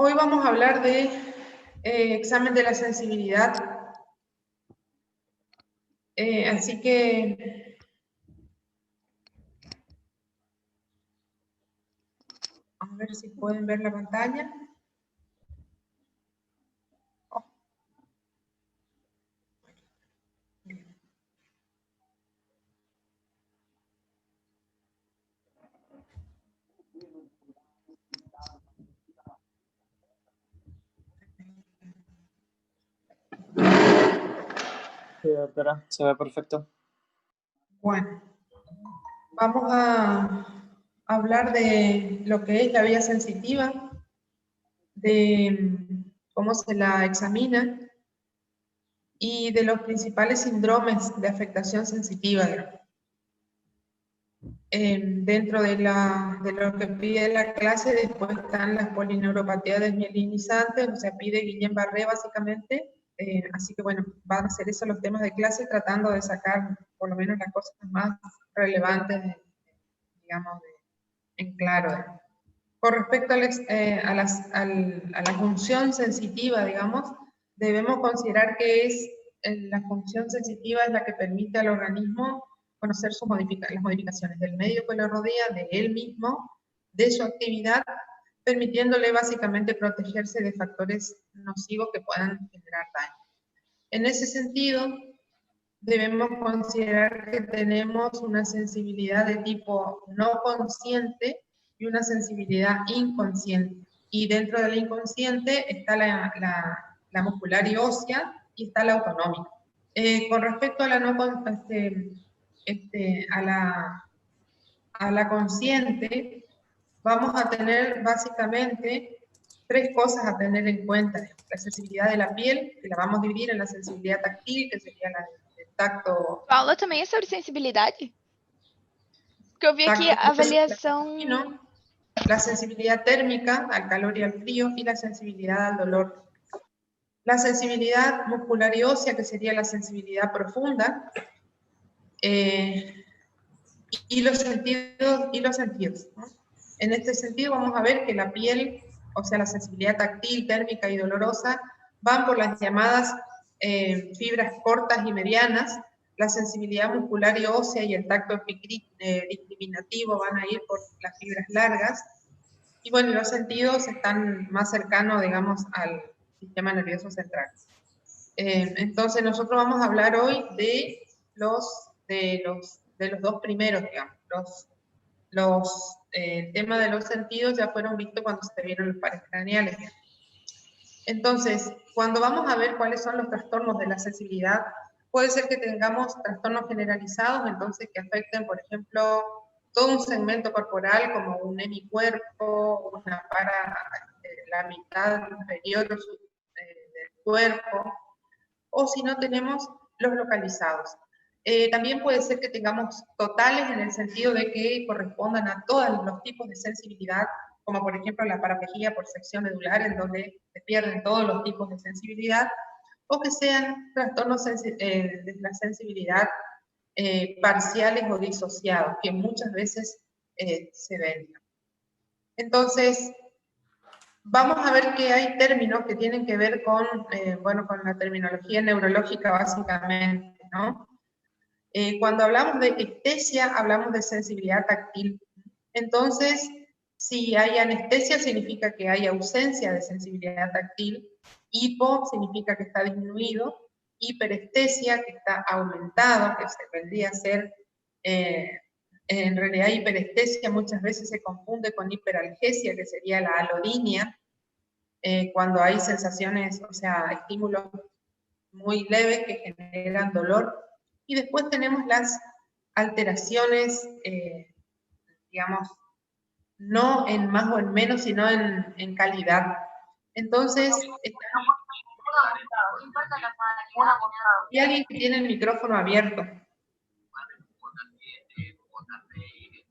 Hoy vamos a hablar de examen de la sensibilidad. Así que a ver si pueden ver la pantalla. Oh. Bien. Sí, doctora, se ve perfecto. Bueno, vamos a hablar de lo que es la vía sensitiva, de cómo se la examina y de los principales síndromes de afectación sensitiva. Dentro de lo que pide la clase, después están las polineuropatías desmielinizantes, o sea, pide Guillain-Barré básicamente. Así que bueno, van a ser esos los temas de clase, tratando de sacar por lo menos las cosas más relevantes, digamos, en claro. Con respecto a la función sensitiva, digamos, debemos considerar que la función sensitiva es la que permite al organismo conocer las modificaciones del medio que lo rodea, de él mismo, de su actividad, permitiéndole básicamente protegerse de factores nocivos que puedan generar daño. En ese sentido, debemos considerar que tenemos una sensibilidad de tipo no consciente y una sensibilidad inconsciente. Y dentro de la inconsciente está la muscular y ósea, y está la autonómica. Con respecto a la no a la consciente, vamos a tener básicamente tres cosas a tener en cuenta. La sensibilidad de la piel, que la vamos a dividir en la sensibilidad táctil, que sería la del tacto. A aula também é sobre sensibilidade? Porque eu vi aqui Tacto, a avaliação... la sensibilidad térmica al calor y al frío, y la sensibilidad al dolor. La sensibilidad muscular y ósea, que sería la sensibilidad profunda, y los sentidos, ¿no? En este sentido vamos a ver que la piel, o sea, la sensibilidad táctil, térmica y dolorosa, van por las llamadas fibras cortas y medianas. La sensibilidad muscular y ósea y el tacto discriminativo van a ir por las fibras largas. Y bueno, los sentidos están más cercanos, digamos, al sistema nervioso central. Entonces nosotros vamos a hablar hoy de los dos primeros, digamos. El tema de los sentidos ya fueron vistos cuando se vieron los pares craneales. Entonces, cuando vamos a ver cuáles son los trastornos de la sensibilidad, puede ser que tengamos trastornos generalizados, entonces que afecten, por ejemplo, todo un segmento corporal, como un hemicuerpo, una la mitad inferior del cuerpo, o si no tenemos los localizados. También puede ser que tengamos totales en el sentido de que correspondan a todos los tipos de sensibilidad, como por ejemplo la paraplegia por sección medular, en donde se pierden todos los tipos de sensibilidad, o que sean trastornos de la sensibilidad parciales o disociados, que muchas veces se ven. Entonces, vamos a ver que hay términos que tienen que ver con, con la terminología neurológica básicamente, ¿no? Cuando hablamos de estesia, hablamos de sensibilidad táctil. Entonces, si hay anestesia, significa que hay ausencia de sensibilidad táctil. Hipo significa que está disminuido. Hiperestesia, que está aumentado, que se vendría a ser, en realidad hiperestesia muchas veces se confunde con hiperalgesia, que sería la alodinia, cuando hay sensaciones, o sea, estímulos muy leves que generan dolor. Y después tenemos las alteraciones, digamos, no en más o en menos, sino en calidad. Entonces, y alguien que tiene el micrófono abierto.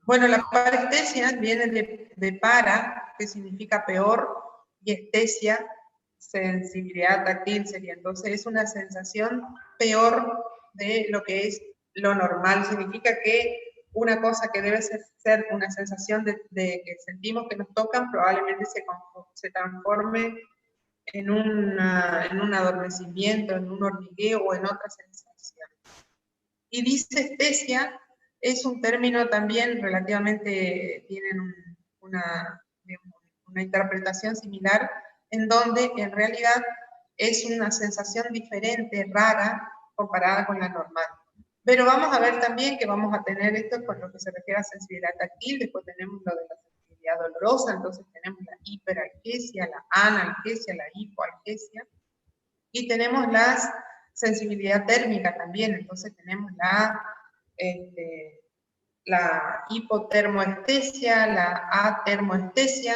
Bueno, la parestesia viene de para, que significa peor, y estesia, sensibilidad táctil sería. Entonces es una sensación peor de lo que es lo normal. Significa que una cosa que debe ser una sensación de que sentimos que nos tocan, probablemente se transforme en un adormecimiento, en un hormigueo o en otra sensación. Y disestesia es un término también relativamente, tienen una interpretación similar, en donde en realidad es una sensación diferente, rara, comparada con la normal. Pero vamos a ver también que vamos a tener esto con lo que se refiere a sensibilidad táctil, después tenemos lo de la sensibilidad dolorosa, entonces tenemos la hiperalgesia, la analgesia, la hipoalgesia, y tenemos la sensibilidad térmica también, entonces tenemos la hipotermoestesia, la atermoestesia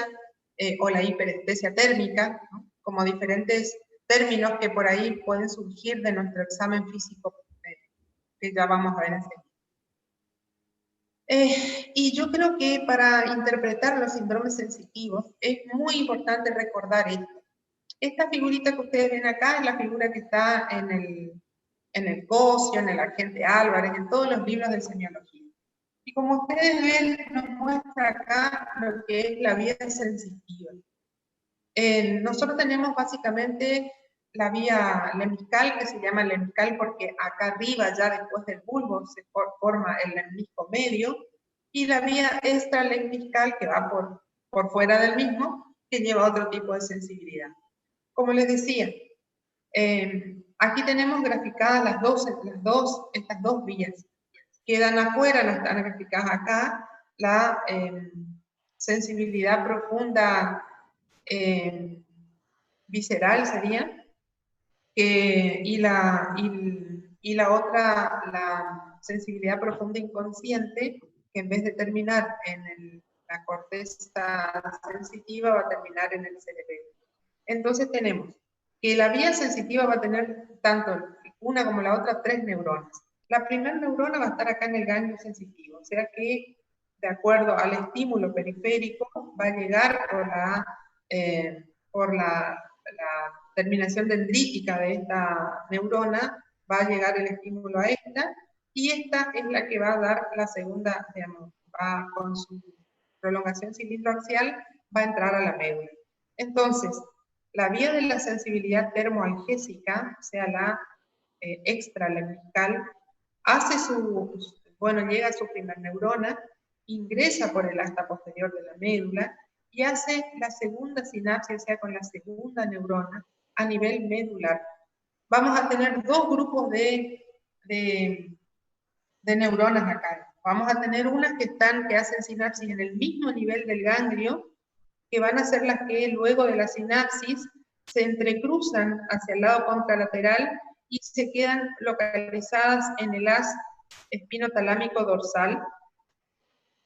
o la hiperestesia térmica, ¿no? Como diferentes términos que por ahí pueden surgir de nuestro examen físico que ya vamos a ver enseguida. Y yo creo que para interpretar los síndromes sensitivos es muy importante recordar esto. Esta figurita que ustedes ven acá es la figura que está en el Cossio, en el Agente Álvarez, en todos los libros de semiología. Y como ustedes ven, nos muestra acá lo que es la vía sensitiva. Nosotros tenemos básicamente la vía lemniscal, que se llama lemniscal porque acá arriba, ya después del bulbo, se forma el lemnisco medio, y la vía extralemniscal, que va por fuera del mismo, que lleva otro tipo de sensibilidad. Como les decía, aquí tenemos graficadas estas dos vías. Quedan afuera, no están graficadas acá, la sensibilidad profunda visceral sería, y la otra, la sensibilidad profunda inconsciente, que en vez de terminar en la corteza sensitiva va a terminar en el cerebelo. Entonces tenemos que la vía sensitiva va a tener tanto una como la otra 3 neuronas. La primera neurona va a estar acá en el ganglio sensitivo, o sea que de acuerdo al estímulo periférico va a llegar por la terminación dendrítica de esta neurona, va a llegar el estímulo a esta, y esta es la que va a dar la segunda, digamos, va con su prolongación cilindroaxial, va a entrar a la médula. Entonces, la vía de la sensibilidad termoalgésica, o sea, la extralemniscal, llega a su primer neurona, ingresa por el asta posterior de la médula y hace la segunda sinapsis, o sea, con la segunda neurona a nivel medular. Vamos a tener dos grupos de neuronas acá. Vamos a tener unas que hacen sinapsis en el mismo nivel del ganglio, que van a ser las que luego de la sinapsis se entrecruzan hacia el lado contralateral y se quedan localizadas en el haz espinotalámico dorsal,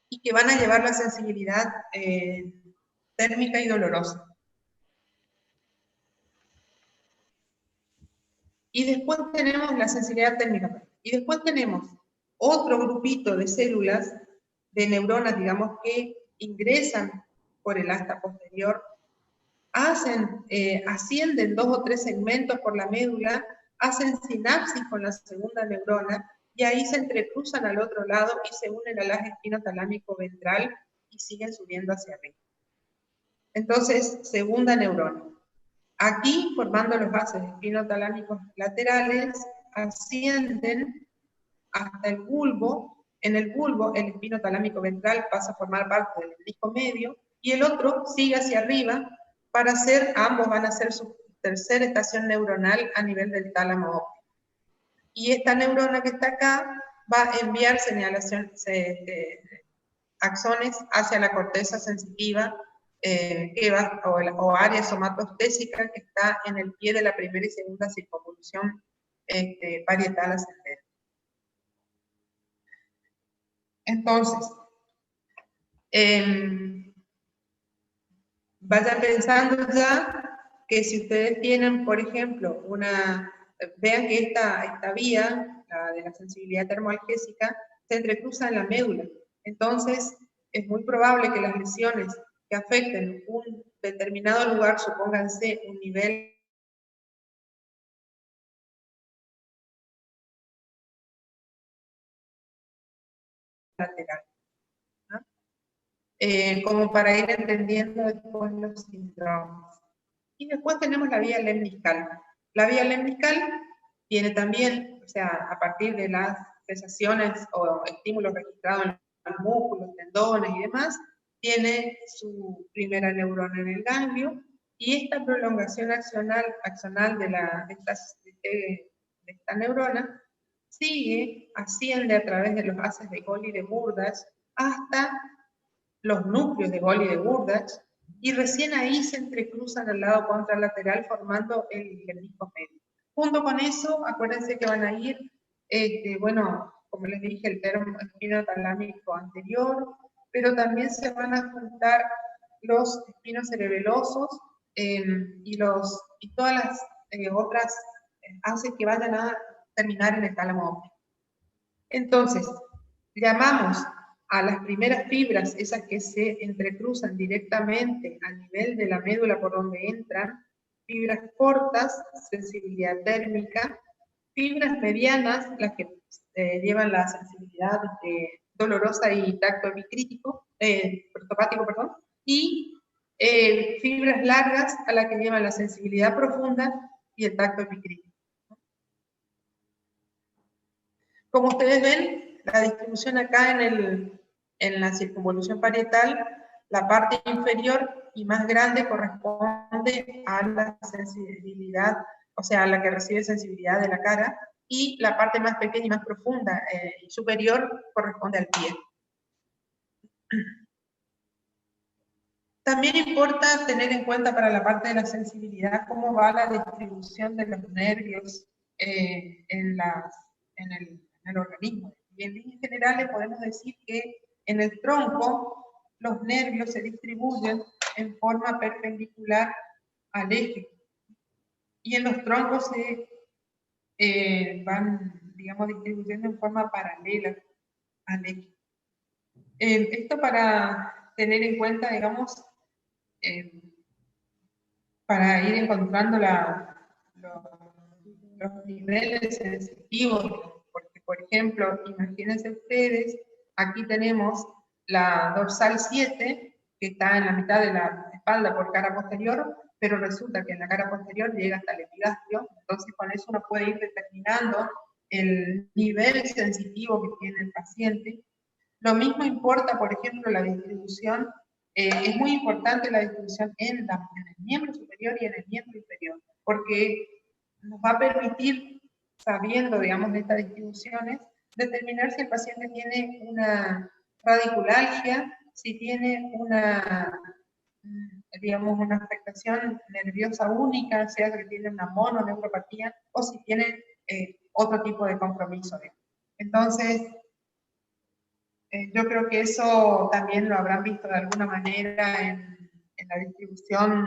y que van a llevar la sensibilidad térmica y dolorosa. Y después tenemos la sensibilidad térmica. Y después tenemos otro grupito de células, de neuronas, digamos, que ingresan por el asta posterior, ascienden 2 o 3 segmentos por la médula, hacen sinapsis con la segunda neurona, y ahí se entrecruzan al otro lado y se unen al haz espinotalámico ventral y siguen subiendo hacia arriba. Entonces, segunda neurona. Aquí, formando los vasos espinotalámicos laterales, ascienden hasta el bulbo. En el bulbo, el espinotalámico ventral pasa a formar parte del disco medio, y el otro sigue hacia arriba para ambos van a hacer su tercera estación neuronal a nivel del tálamo óptico. Y esta neurona que está acá va a enviar axones hacia la corteza sensitiva, o área somatoestésica, que está en el pie de la primera y segunda circunvolución parietal ascendente. Entonces, vayan pensando ya que si ustedes tienen, por ejemplo, vean que esta vía, la de la sensibilidad termoalgésica, se entrecruza en la médula. Entonces, es muy probable que las lesiones que afecten un determinado lugar, supónganse un nivel lateral, ¿no? Como para ir entendiendo después los síndromes. Y después tenemos la vía lemniscal. La vía lemniscal tiene también, o sea, a partir de las sensaciones o estímulos registrados en los músculos, tendones y demás, tiene su primera neurona en el ganglio, y esta prolongación axonal de esta neurona asciende a través de los haces de Golgi de Burdach hasta los núcleos de Golgi de Burdach, y recién ahí se entrecruzan al lado contralateral formando el disco medio. Junto con eso, acuérdense que van a ir, bueno, como les dije, el termo espinotalámico anterior, pero también se van a juntar los espinos cerebelosos y todas las otras haces que vayan a terminar en el tálamo óptico. Entonces, llamamos a las primeras fibras, esas que se entrecruzan directamente a nivel de la médula por donde entran, fibras cortas, sensibilidad térmica, fibras medianas, las que llevan la sensibilidad dolorosa y tacto epicrítico, prostopático, perdón, y fibras largas a las que llevan la sensibilidad profunda y el tacto epicrítico. Como ustedes ven, la distribución acá en la circunvolución parietal, la parte inferior y más grande corresponde a la sensibilidad, o sea, a la que recibe sensibilidad de la cara, y la parte más pequeña y más profunda y superior corresponde al pie. También importa tener en cuenta para la parte de la sensibilidad cómo va la distribución de los nervios en el organismo. Y en líneas generales podemos decir que en el tronco los nervios se distribuyen en forma perpendicular al eje. Y en los troncos se van, digamos, distribuyendo en forma paralela al eje. Esto para tener en cuenta, digamos, para ir encontrando los niveles sensitivos, porque por ejemplo, imagínense ustedes, aquí tenemos la dorsal 7, que está en la mitad de la espalda por cara posterior, pero resulta que en la cara posterior llega hasta el epigastrio, entonces con eso uno puede ir determinando el nivel sensitivo que tiene el paciente. Lo mismo importa, por ejemplo, la distribución. Es muy importante la distribución en el miembro superior y en el miembro inferior, porque nos va a permitir, sabiendo, digamos, de estas distribuciones, determinar si el paciente tiene una radiculalgia, si tiene digamos, una afectación nerviosa única, sea que tiene una mononeuropatía, o si tiene otro tipo de compromiso. Entonces, yo creo que eso también lo habrán visto de alguna manera en la distribución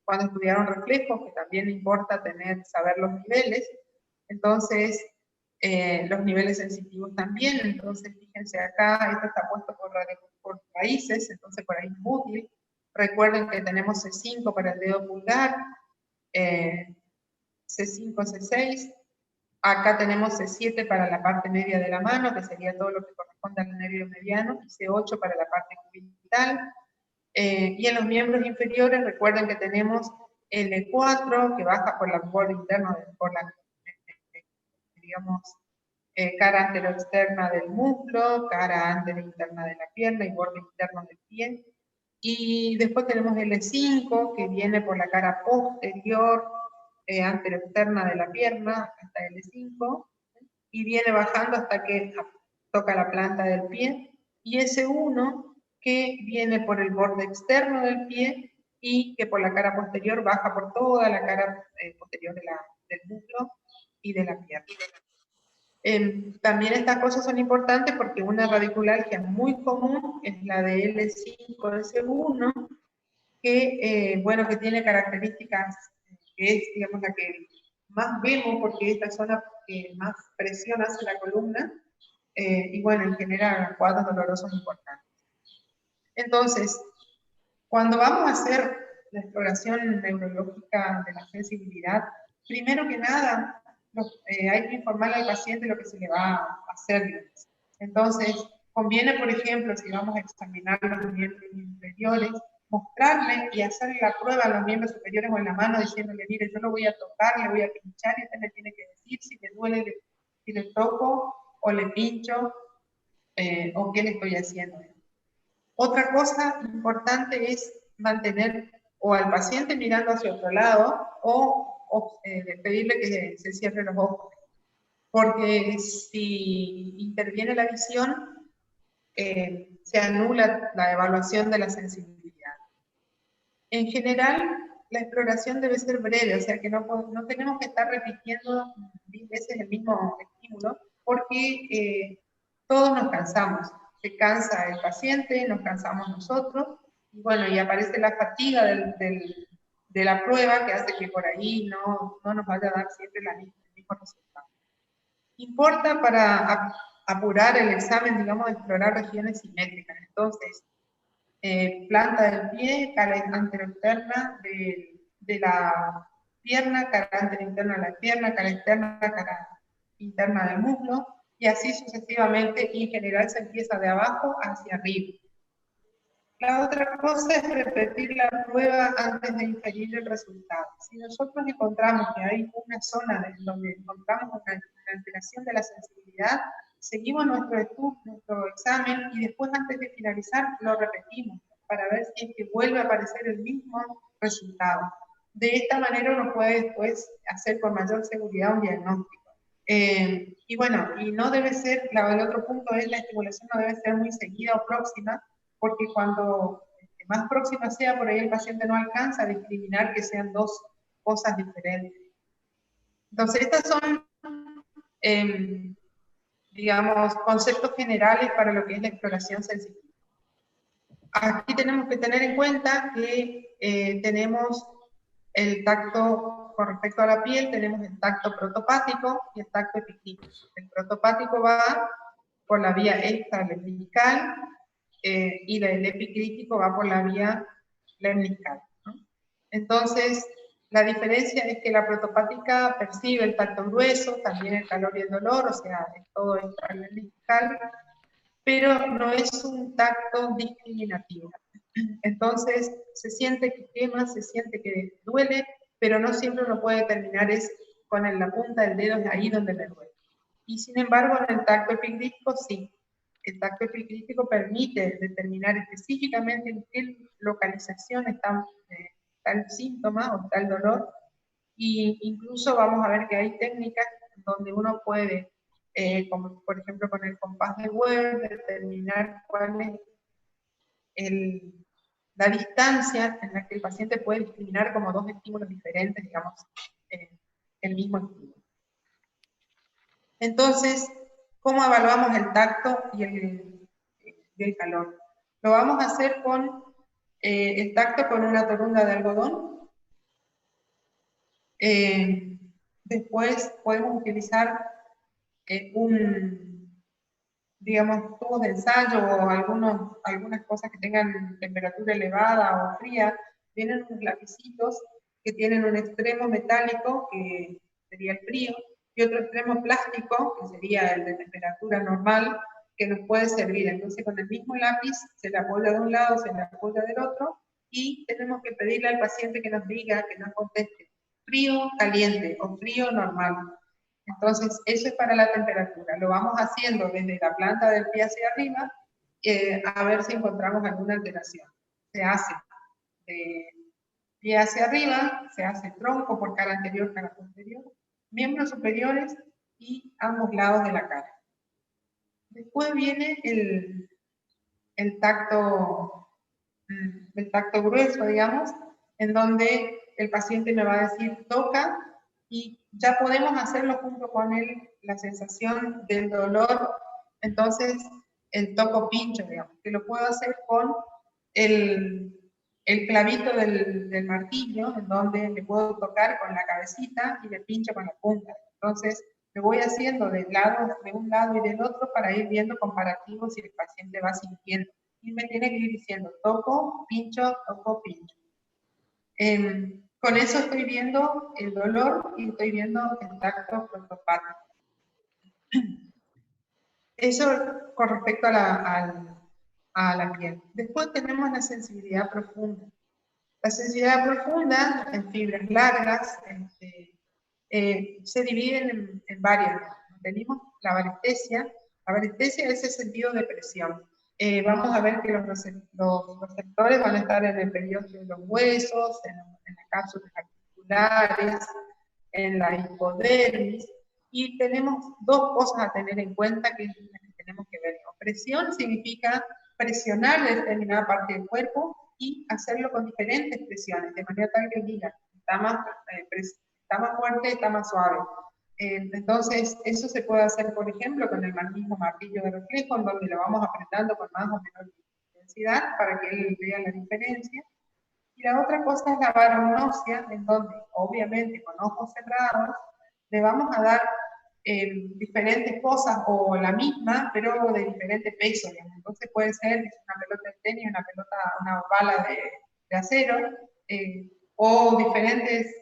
cuando estudiaron reflejos, que también importa saber los niveles. Entonces, los niveles sensitivos también. Entonces, fíjense acá, esto está puesto por raíces, entonces por ahí es útil. Recuerden que tenemos C5 para el dedo pulgar, C5, C6. Acá tenemos C7 para la parte media de la mano, que sería todo lo que corresponde al nervio mediano, y C8 para la parte cubital. Y en los miembros inferiores, recuerden que tenemos L4, que baja por la borde interna, por la, digamos, cara anteroexterna del muslo, cara anterointerna de la pierna y borde interno del pie. Y después tenemos L5, que viene por la cara posterior, anteroexterna de la pierna, hasta L5, y viene bajando hasta que toca la planta del pie. Y S1, que viene por el borde externo del pie y que por la cara posterior baja por toda la cara posterior del muslo y de la pierna. También estas cosas son importantes porque una radiculalgia muy común es la de L5-S1, que, bueno, que tiene características, que es, digamos, la que más vemos porque es la zona que más presión hace la columna, y bueno, en general cuadros dolorosos importantes. Entonces, cuando vamos a hacer la exploración neurológica de la sensibilidad, primero que nada, hay que informarle al paciente lo que se le va a hacer. Entonces, Conviene, por ejemplo, si vamos a examinar los miembros inferiores, mostrarle y hacerle la prueba a los miembros superiores o en la mano, diciéndole, mire, yo lo voy a tocar, le voy a pinchar, y usted me tiene que decir si le duele, si le toco o le pincho, o qué le estoy haciendo. Otra cosa importante es mantener o al paciente mirando hacia otro lado o pedirle que se cierre los ojos. Porque si interviene la visión, se anula la evaluación de la sensibilidad. En general, la exploración debe ser breve, o sea que no tenemos que estar repitiendo 10 veces el mismo estímulo, porque todos nos cansamos. Se cansa el paciente, nos cansamos nosotros, y bueno, y aparece la fatiga de la prueba que hace que por ahí no nos vaya a dar siempre el mismo resultado. Importa para apurar el examen, digamos, explorar regiones simétricas. Entonces, planta del pie, cara anteroexterna de la pierna, cara anterointerna de la pierna, cara externa, cara interna del muslo, y así sucesivamente, y en general se empieza de abajo hacia arriba. La otra cosa es repetir la prueba antes de inferir el resultado. Si nosotros encontramos que hay una zona donde encontramos una alteración de la sensibilidad, seguimos nuestro examen y después, antes de finalizar, lo repetimos para ver si es que vuelve a aparecer el mismo resultado. De esta manera uno puede después hacer con mayor seguridad un diagnóstico. Y bueno, y no debe ser, el otro punto es la estimulación no debe ser muy seguida o próxima, porque cuando más próxima sea, por ahí el paciente no alcanza a discriminar que sean dos cosas diferentes. Entonces, estas son, digamos, conceptos generales para lo que es la exploración sensitiva. Aquí tenemos que tener en cuenta que tenemos el tacto con respecto a la piel, tenemos el tacto protopático y el tacto epicrítico. El protopático va por la vía extralemniscal, y el epicrítico va por la vía lemniscal, ¿no? Entonces, la diferencia es que la protopática percibe el tacto grueso, también el calor y el dolor, o sea, es todo extralemniscal, pero no es un tacto discriminativo. Entonces, se siente que quema, se siente que duele, pero no siempre uno puede determinar es con la punta del dedo, es ahí donde me duele. Y sin embargo, en el tacto epicrítico sí. El tacto epicrítico permite determinar específicamente en qué localización está el síntoma o está el dolor, y incluso vamos a ver que hay técnicas donde uno puede, como por ejemplo con el compás de Weber, determinar cuál es la distancia en la que el paciente puede discriminar como dos estímulos diferentes, digamos, el mismo estímulo. Entonces, ¿cómo evaluamos el tacto y el calor? Lo vamos a hacer con el tacto con una torunda de algodón. Después podemos utilizar digamos, tubos de ensayo o algunas cosas que tengan temperatura elevada o fría. Vienen unos lapicitos que tienen un extremo metálico, que sería el frío, y otro extremo plástico, que sería el de temperatura normal, que nos puede servir. Entonces, con el mismo lápiz se le apoya de un lado, se le apoya del otro, y tenemos que pedirle al paciente que nos diga, que nos conteste frío, caliente o frío, normal. Entonces, eso es para la temperatura. Lo vamos haciendo desde la planta del pie hacia arriba, a ver si encontramos alguna alteración. Se hace de pie hacia arriba, se hace tronco por cara anterior, cara posterior, miembros superiores y ambos lados de la cara. Después viene el tacto grueso, digamos, en donde el paciente me va a decir toca, y ya podemos hacerlo junto con la sensación del dolor. Entonces, el toco pincho, digamos, que lo puedo hacer con el clavito del martillo, en donde le puedo tocar con la cabecita y le pincho con la punta. Entonces, lo voy haciendo de un lado y del otro para ir viendo comparativos si el paciente va sintiendo. Y me tiene que ir diciendo toco, pincho, con eso estoy viendo el dolor y estoy viendo el tacto protopático. Eso con respecto a la piel. Después tenemos la sensibilidad profunda. La sensibilidad profunda, en fibras largas, se dividen en varias. Tenemos la varestesia. La varestesia es el sentido de presión. Vamos a ver que los receptores van a estar en el periósteo de los huesos, en las cápsulas articulares, en la hipodermis, y tenemos dos cosas a tener en cuenta que tenemos que ver. Presión significa presionar determinada parte del cuerpo y hacerlo con diferentes presiones, de manera tal que diga, está más fuerte, está más suave. Entonces, eso se puede hacer, por ejemplo, con el mismo martillo de reflejo, en donde lo vamos apretando con más o menor intensidad para que él vea la diferencia. Y la otra cosa es la varognosia, en donde, obviamente, con ojos cerrados, le vamos a dar diferentes cosas o la misma, pero de diferente peso. Digamos. Entonces puede ser una pelota de tenis, una bala de acero, o diferentes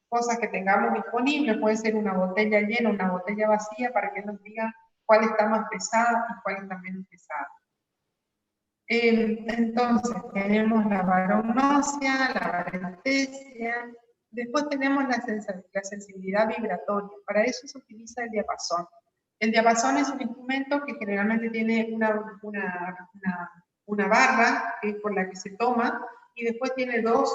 cosas que tengamos disponibles. Puede ser una botella llena, una botella vacía, para que nos diga cuál está más pesada y cuál está menos pesada. Entonces, tenemos la varognosia, la varestesia. Después tenemos la sensibilidad vibratoria. Para eso se utiliza el diapasón. El diapasón es un instrumento que generalmente tiene una barra que es por la que se toma, y después tiene dos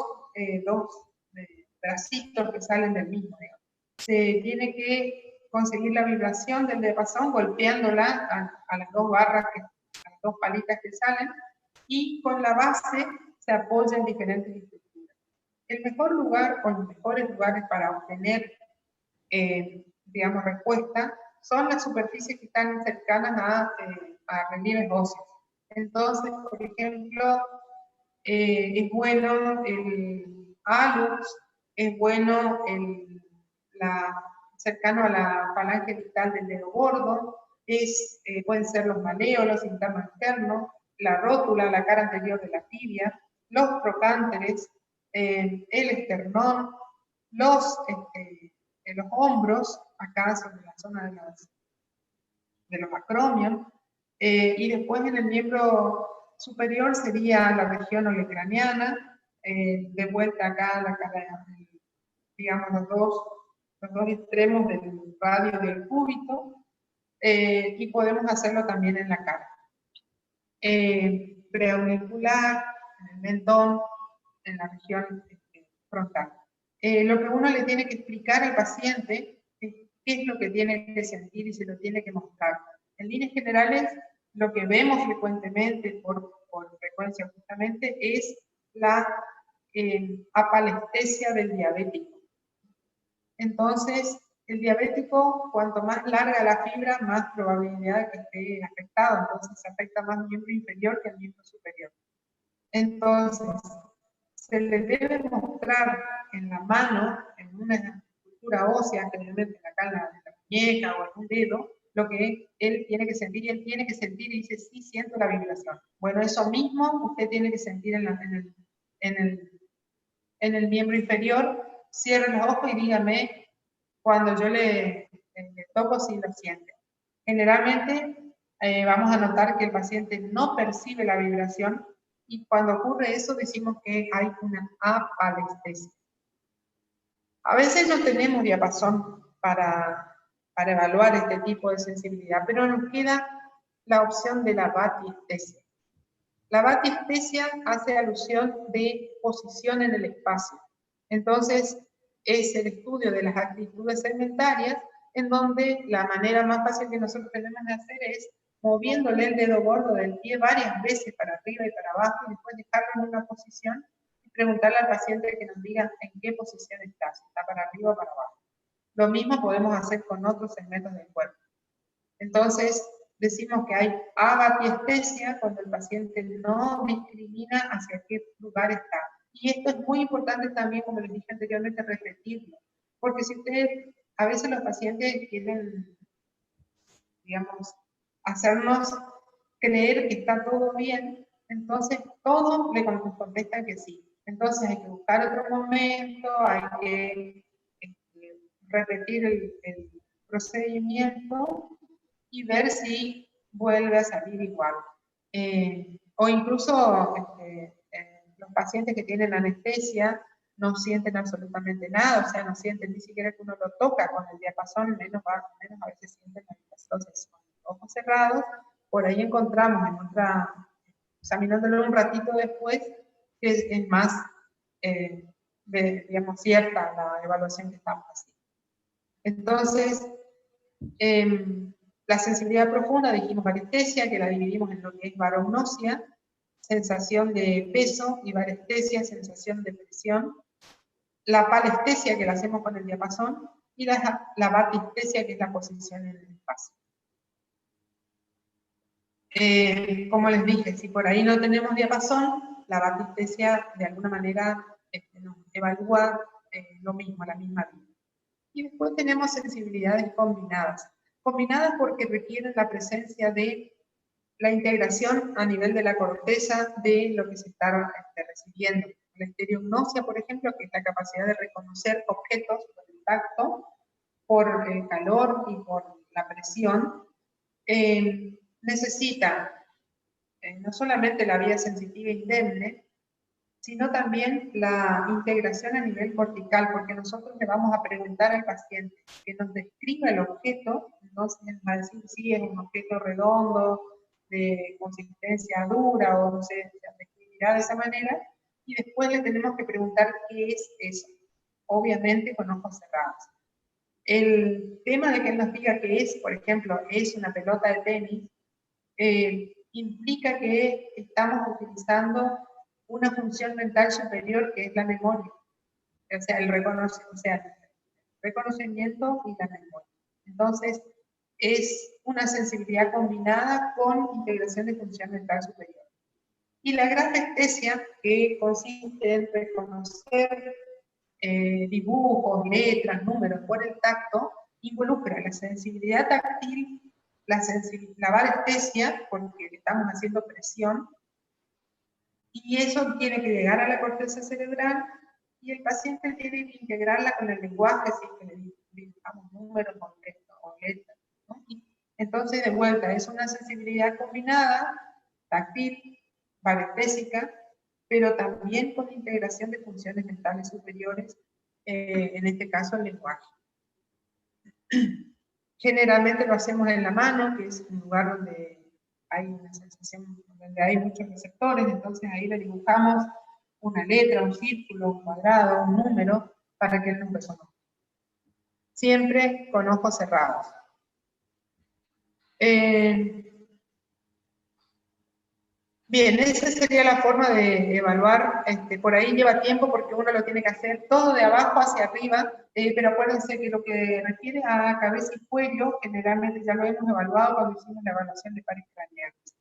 bracitos que salen del mismo. Digamos. Se tiene que conseguir la vibración del diapasón golpeándola a las dos barras, a las dos palitas que salen, y con la base se apoya en diferentes estructuras. El mejor lugar o los mejores lugares para obtener, digamos, respuesta son las superficies que están cercanas a relieves óseos. Entonces, por ejemplo, es bueno el hallux, es bueno cercano a la falange distal del dedo gordo, pueden ser los maléolos interno-externo, la rótula, la cara anterior de la tibia, los trocánteres, el esternón, los hombros, acá sobre la zona de los acromion, y después en el miembro superior sería la región olecraniana, de vuelta acá la cara, digamos los dos extremos del radio del cúbito, y podemos hacerlo también en la cara. Preauricular, en el mentón, en la región frontal. Lo que uno le tiene que explicar al paciente es qué es lo que tiene que sentir y se lo tiene que mostrar. En líneas generales, lo que vemos frecuentemente por frecuencia justamente es la apalestesia del diabético. Entonces, el diabético, cuanto más larga la fibra, más probabilidad de que esté afectado. Entonces, se afecta más el miembro inferior que el miembro superior. Entonces, se le debe mostrar en la mano, en una estructura ósea, generalmente acá en la muñeca o en un dedo, lo que él tiene que sentir, y él tiene que sentir y dice, sí, siento la vibración. Bueno, eso mismo usted tiene que sentir en el miembro inferior. Cierre los ojos y dígame cuando yo le toco si lo siente. Generalmente vamos a notar que el paciente no percibe la vibración, y cuando ocurre eso decimos que hay una apalestesia. A veces no tenemos diapasón para evaluar este tipo de sensibilidad, pero nos queda la opción de la batiestesia. La batiestesia hace alusión de posición en el espacio. Entonces, es el estudio de las actitudes segmentarias, en donde la manera más fácil que nosotros tenemos de hacer es moviéndole el dedo gordo del pie varias veces para arriba y para abajo, y después dejarlo en una posición y preguntarle al paciente que nos diga en qué posición está, si está para arriba o para abajo. Lo mismo podemos hacer con otros segmentos del cuerpo. Entonces, decimos que hay abatiestesia cuando el paciente no discrimina hacia qué lugar está. Y esto es muy importante también, como les dije anteriormente, repetirlo. Porque si ustedes, a veces los pacientes quieren, digamos, hacernos creer que está todo bien, entonces todos le contestan que sí. Entonces hay que buscar otro momento, hay que repetir el procedimiento y ver si vuelve a salir igual. O incluso los pacientes que tienen anestesia no sienten absolutamente nada, o sea, no sienten ni siquiera que uno lo toca con el diapasón, menos a veces sienten la vibración. Entonces, con los ojos cerrados, por ahí encontramos examinándolo un ratito después, que es más, digamos, cierta la evaluación que estamos haciendo. Entonces, la sensibilidad profunda, dijimos parestesia, que la dividimos en lo que es barognosia, sensación de peso, y barestesia, sensación de presión. La palestesia, que la hacemos con el diapasón, y la batistesia, que es la posición en el espacio. Como les dije, si por ahí no tenemos diapasón, la batistesia de alguna manera nos evalúa lo mismo, la misma vida. Y después tenemos sensibilidades combinadas. Combinadas porque requieren la presencia de la integración a nivel de la corteza de lo que se está recibiendo. La estereognosia, por ejemplo, que es la capacidad de reconocer objetos por el tacto, por el calor y por la presión, necesita no solamente la vía sensitiva indemne, sino también la integración a nivel cortical, porque nosotros le vamos a preguntar al paciente que nos describa el objeto, entonces él va a decir si es un objeto redondo, de consistencia dura, o no sé, se describirá de esa manera, y después le tenemos que preguntar qué es eso, obviamente con ojos cerrados. El tema de que él nos diga qué es, por ejemplo, es una pelota de tenis, implica que estamos utilizando una función mental superior que es la memoria, o sea, el reconocimiento y la memoria. Entonces, es una sensibilidad combinada con integración de función mental superior. Y la grafestesia, que consiste en reconocer dibujos, letras, números por el tacto, involucra la sensibilidad táctil, la barestesia, porque le estamos haciendo presión, y eso tiene que llegar a la corteza cerebral, y el paciente tiene que integrarla con el lenguaje, así que le dibujamos números o letras, ¿no? Entonces, de vuelta, es una sensibilidad combinada, táctil, barestésica, pero también con integración de funciones mentales superiores, en este caso el lenguaje. Generalmente lo hacemos en la mano, que es un lugar donde hay una sensación, donde hay muchos receptores, entonces ahí le dibujamos una letra, un círculo, un cuadrado, un número, para que él nos reconozca. Siempre con ojos cerrados. Bien, esa sería la forma de evaluar. Por ahí lleva tiempo porque uno lo tiene que hacer todo de abajo hacia arriba, pero acuérdense que lo que refiere a cabeza y cuello, generalmente ya lo hemos evaluado cuando hicimos la evaluación de pares craneales.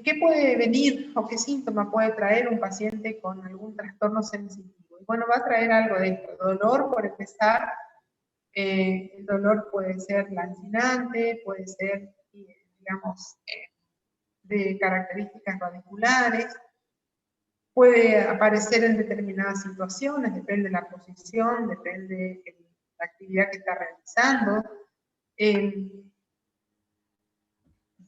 ¿Qué puede venir o qué síntoma puede traer un paciente con algún trastorno sensitivo? Y bueno, va a traer algo de esto. Dolor, por empezar. El dolor puede ser lancinante, puede ser, digamos, de características radiculares, puede aparecer en determinadas situaciones, depende de la posición, depende de la actividad que está realizando.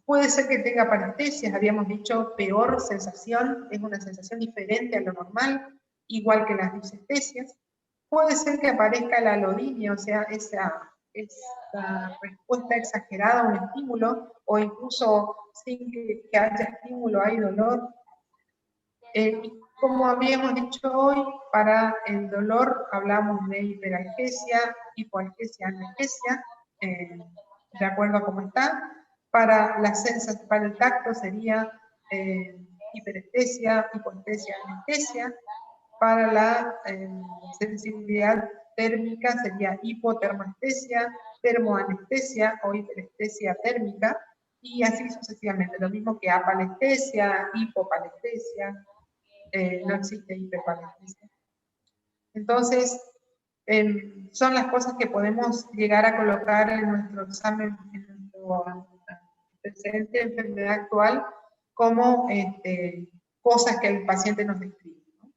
Puede ser que tenga parestesias, habíamos dicho, peor sensación, es una sensación diferente a lo normal, igual que las disestesias. Puede ser que aparezca la alodinia, o sea, esa respuesta exagerada a un estímulo, o incluso sin que haya estímulo hay dolor. Como habíamos dicho hoy, para el dolor hablamos de hiperalgesia, hipoalgesia, analgesia, de acuerdo a cómo está. Para el tacto sería hiperestesia, hipoestesia, anestesia. Para la sensibilidad térmica sería hipotermoestesia, termoanestesia o hiperestesia térmica, y así sucesivamente. Lo mismo que apalestesia, hipopalestesia, no existe hiperpalestesia. Entonces, son las cosas que podemos llegar a colocar en nuestro examen, en nuestro presente enfermedad actual, como cosas que el paciente nos describe, ¿no?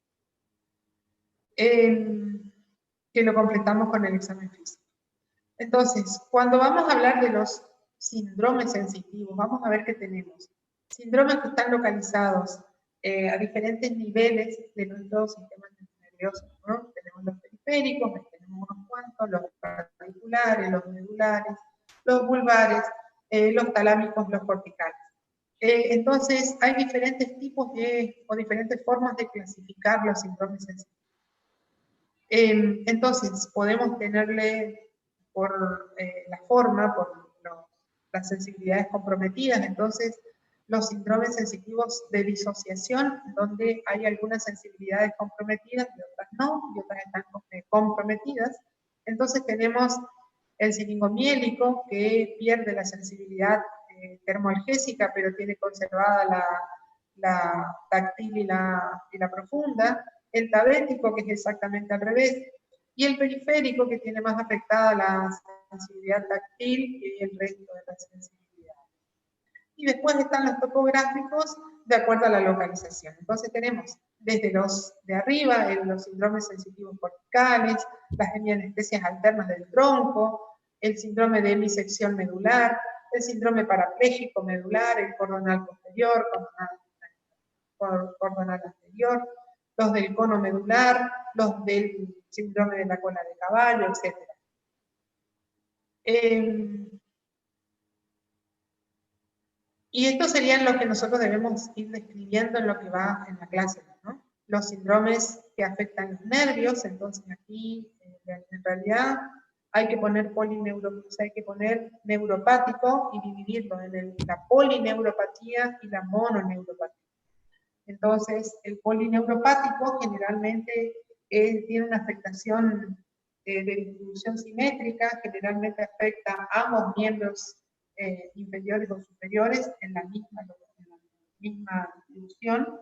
Que lo completamos con el examen físico. Entonces, cuando vamos a hablar de los síndromes sensitivos, vamos a ver que tenemos síndromes que están localizados a diferentes niveles de nuestro sistema nervioso, ¿no? Tenemos los periféricos, tenemos unos cuantos, los radiculares, los medulares, los vulvares, los talámicos, los corticales. Entonces, hay diferentes tipos o diferentes formas de clasificar los síndromes sensitivos. Entonces, podemos tenerle por la forma, por las sensibilidades comprometidas. Entonces, los síndromes sensitivos de disociación, donde hay algunas sensibilidades comprometidas y otras no, y otras están comprometidas. Entonces tenemos el siringomiélico, que pierde la sensibilidad termoalgésica, pero tiene conservada la táctil y la profunda. El tabético, que es exactamente al revés, y el periférico, que tiene más afectada la sensibilidad táctil y el resto de la sensibilidad. Y después están los topográficos de acuerdo a la localización. Entonces tenemos desde los de arriba, los síndromes sensitivos corticales, las hemianestesias alternas del tronco, el síndrome de hemisección medular, el síndrome parapléjico medular, el cordonal posterior, cordonal anterior, los del cono medular, los del síndrome de la cola de caballo, etc. Y estos serían los que nosotros debemos ir describiendo en lo que va en la clase, ¿no? Los síndromes que afectan los nervios. Entonces aquí, en realidad, hay que poner hay que poner neuropático y dividirlo en la polineuropatía y la mononeuropatía. Entonces, el polineuropático generalmente tiene una afectación de distribución simétrica, generalmente afecta a ambos miembros inferiores o superiores en la misma distribución,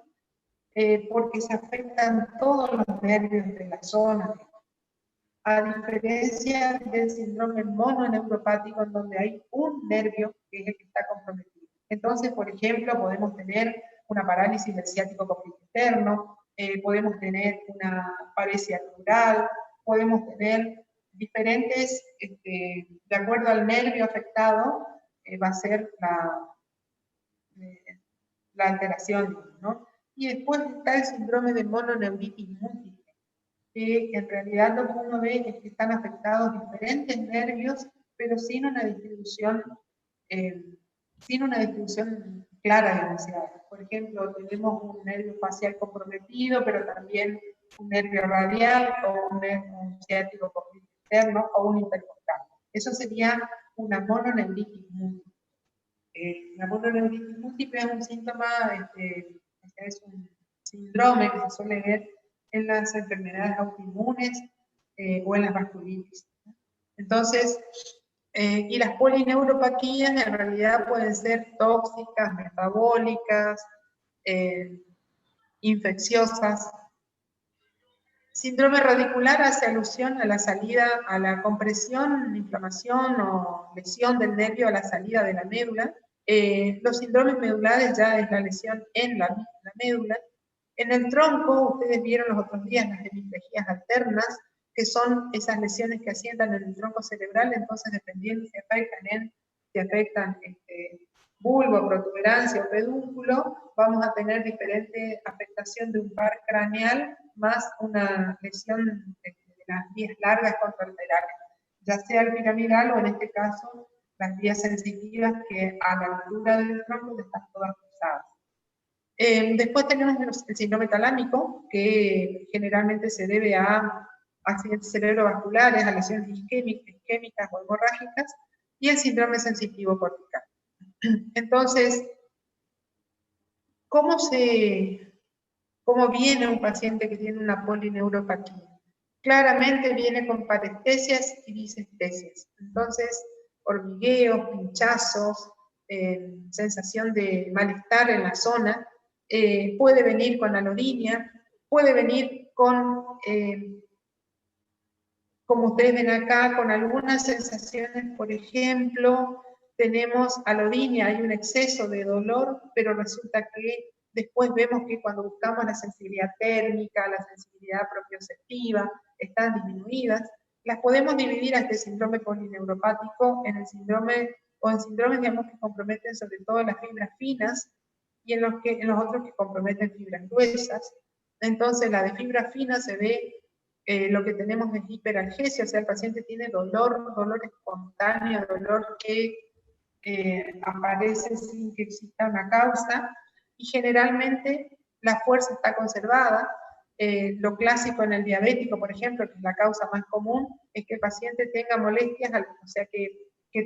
porque se afectan todos los nervios de la zona, a diferencia del síndrome mononeuropático, en donde hay un nervio que es el que está comprometido. Entonces, por ejemplo, podemos tener una parálisis del ciático interno, podemos tener una paresia crural, podemos tener diferentes, de acuerdo al nervio afectado, va a ser la alteración, ¿no? Y después está el síndrome de mononeuritis múltiple, que en realidad lo que uno ve es que están afectados diferentes nervios, pero sin una distribución clara de necesidades. Por ejemplo, tenemos un nervio facial comprometido, pero también un nervio radial o un ciático interno o un intercostal. Eso sería una mononeuritis múltiple. La mononeuritis múltiple es un síntoma, es un síndrome que se suele ver en las enfermedades autoinmunes o en las vasculitis. Entonces, y las polineuropatías en realidad pueden ser tóxicas, metabólicas, infecciosas. Síndrome radicular hace alusión a la salida, a la compresión, inflamación o lesión del nervio a la salida de la médula. Los síndromes medulares ya es la lesión en la médula. En el tronco, ustedes vieron los otros días las hemiplejías alternas, que son esas lesiones que asientan en el tronco cerebral. Entonces, dependiendo si afectan bulbo, protuberancia o pedúnculo, vamos a tener diferente afectación de un par craneal más una lesión de las vías largas contralaterales, ya sea el piramidal o en este caso las vías sensitivas que a la altura del tronco están todas cruzadas. Después tenemos el síndrome talámico, que generalmente se debe a accidentes cerebrovasculares, a lesiones isquémicas o hemorrágicas, y el síndrome sensitivo cortical. Entonces, ¿cómo viene un paciente que tiene una polineuropatía? Claramente viene con parestesias y disestesias. Entonces, hormigueos, pinchazos, sensación de malestar en la zona, puede venir con alodinia, puede venir con, como ustedes ven acá, con algunas sensaciones, por ejemplo, tenemos alodinia, hay un exceso de dolor, pero resulta que después vemos que cuando buscamos la sensibilidad térmica, la sensibilidad propioceptiva, están disminuidas. las podemos dividir a este síndrome polineuropático en síndromes, digamos, que comprometen sobre todo las fibras finas, y en los otros que comprometen fibras gruesas. Entonces, la de fibra fina se ve, lo que tenemos es hiperalgesia, o sea, el paciente tiene dolor espontáneo, dolor que aparece sin que exista una causa, y generalmente la fuerza está conservada. Lo clásico en el diabético, por ejemplo, que es la causa más común, es que el paciente tenga molestias, o sea, que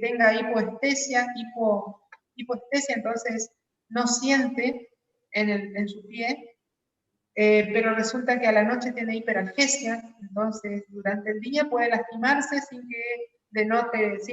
tenga hipoestesia, entonces no siente en su pie, pero resulta que a la noche tiene hiperalgesia, entonces durante el día puede lastimarse sin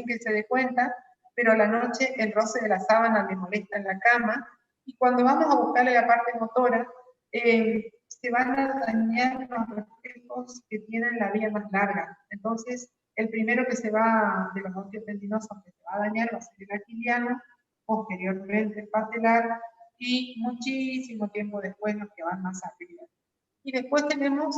que se dé cuenta, pero a la noche el roce de la sábana le molesta en la cama, y cuando vamos a buscarle la parte motora, se van a dañar los reflejos que tienen la vía más larga. Entonces, el primero que se va, de los osteotendinosos que se va a dañar, va a ser el aquiliano, posteriormente el patelar, y muchísimo tiempo después los que van más arriba. Y después tenemos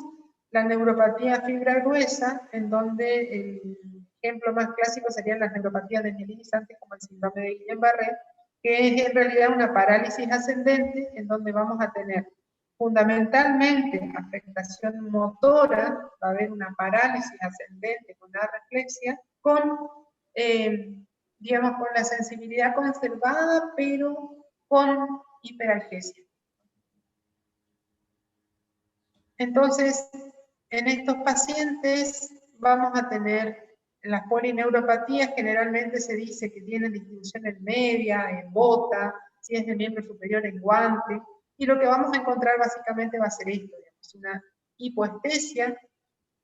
la neuropatía fibra gruesa, en donde el ejemplo más clásico serían las neuropatías desmielinizantes, como el síndrome de Guillain-Barré, que es en realidad una parálisis ascendente, en donde vamos a tener fundamentalmente afectación motora, va a haber una parálisis ascendente con arreflexia, digamos, con la sensibilidad conservada, pero con hiperalgesia. Entonces, en estos pacientes vamos a tener las polineuropatías, generalmente se dice que tienen distribución en media, en bota, si es de miembro superior en guante, y lo que vamos a encontrar básicamente va a ser esto, digamos, una hipoestesia,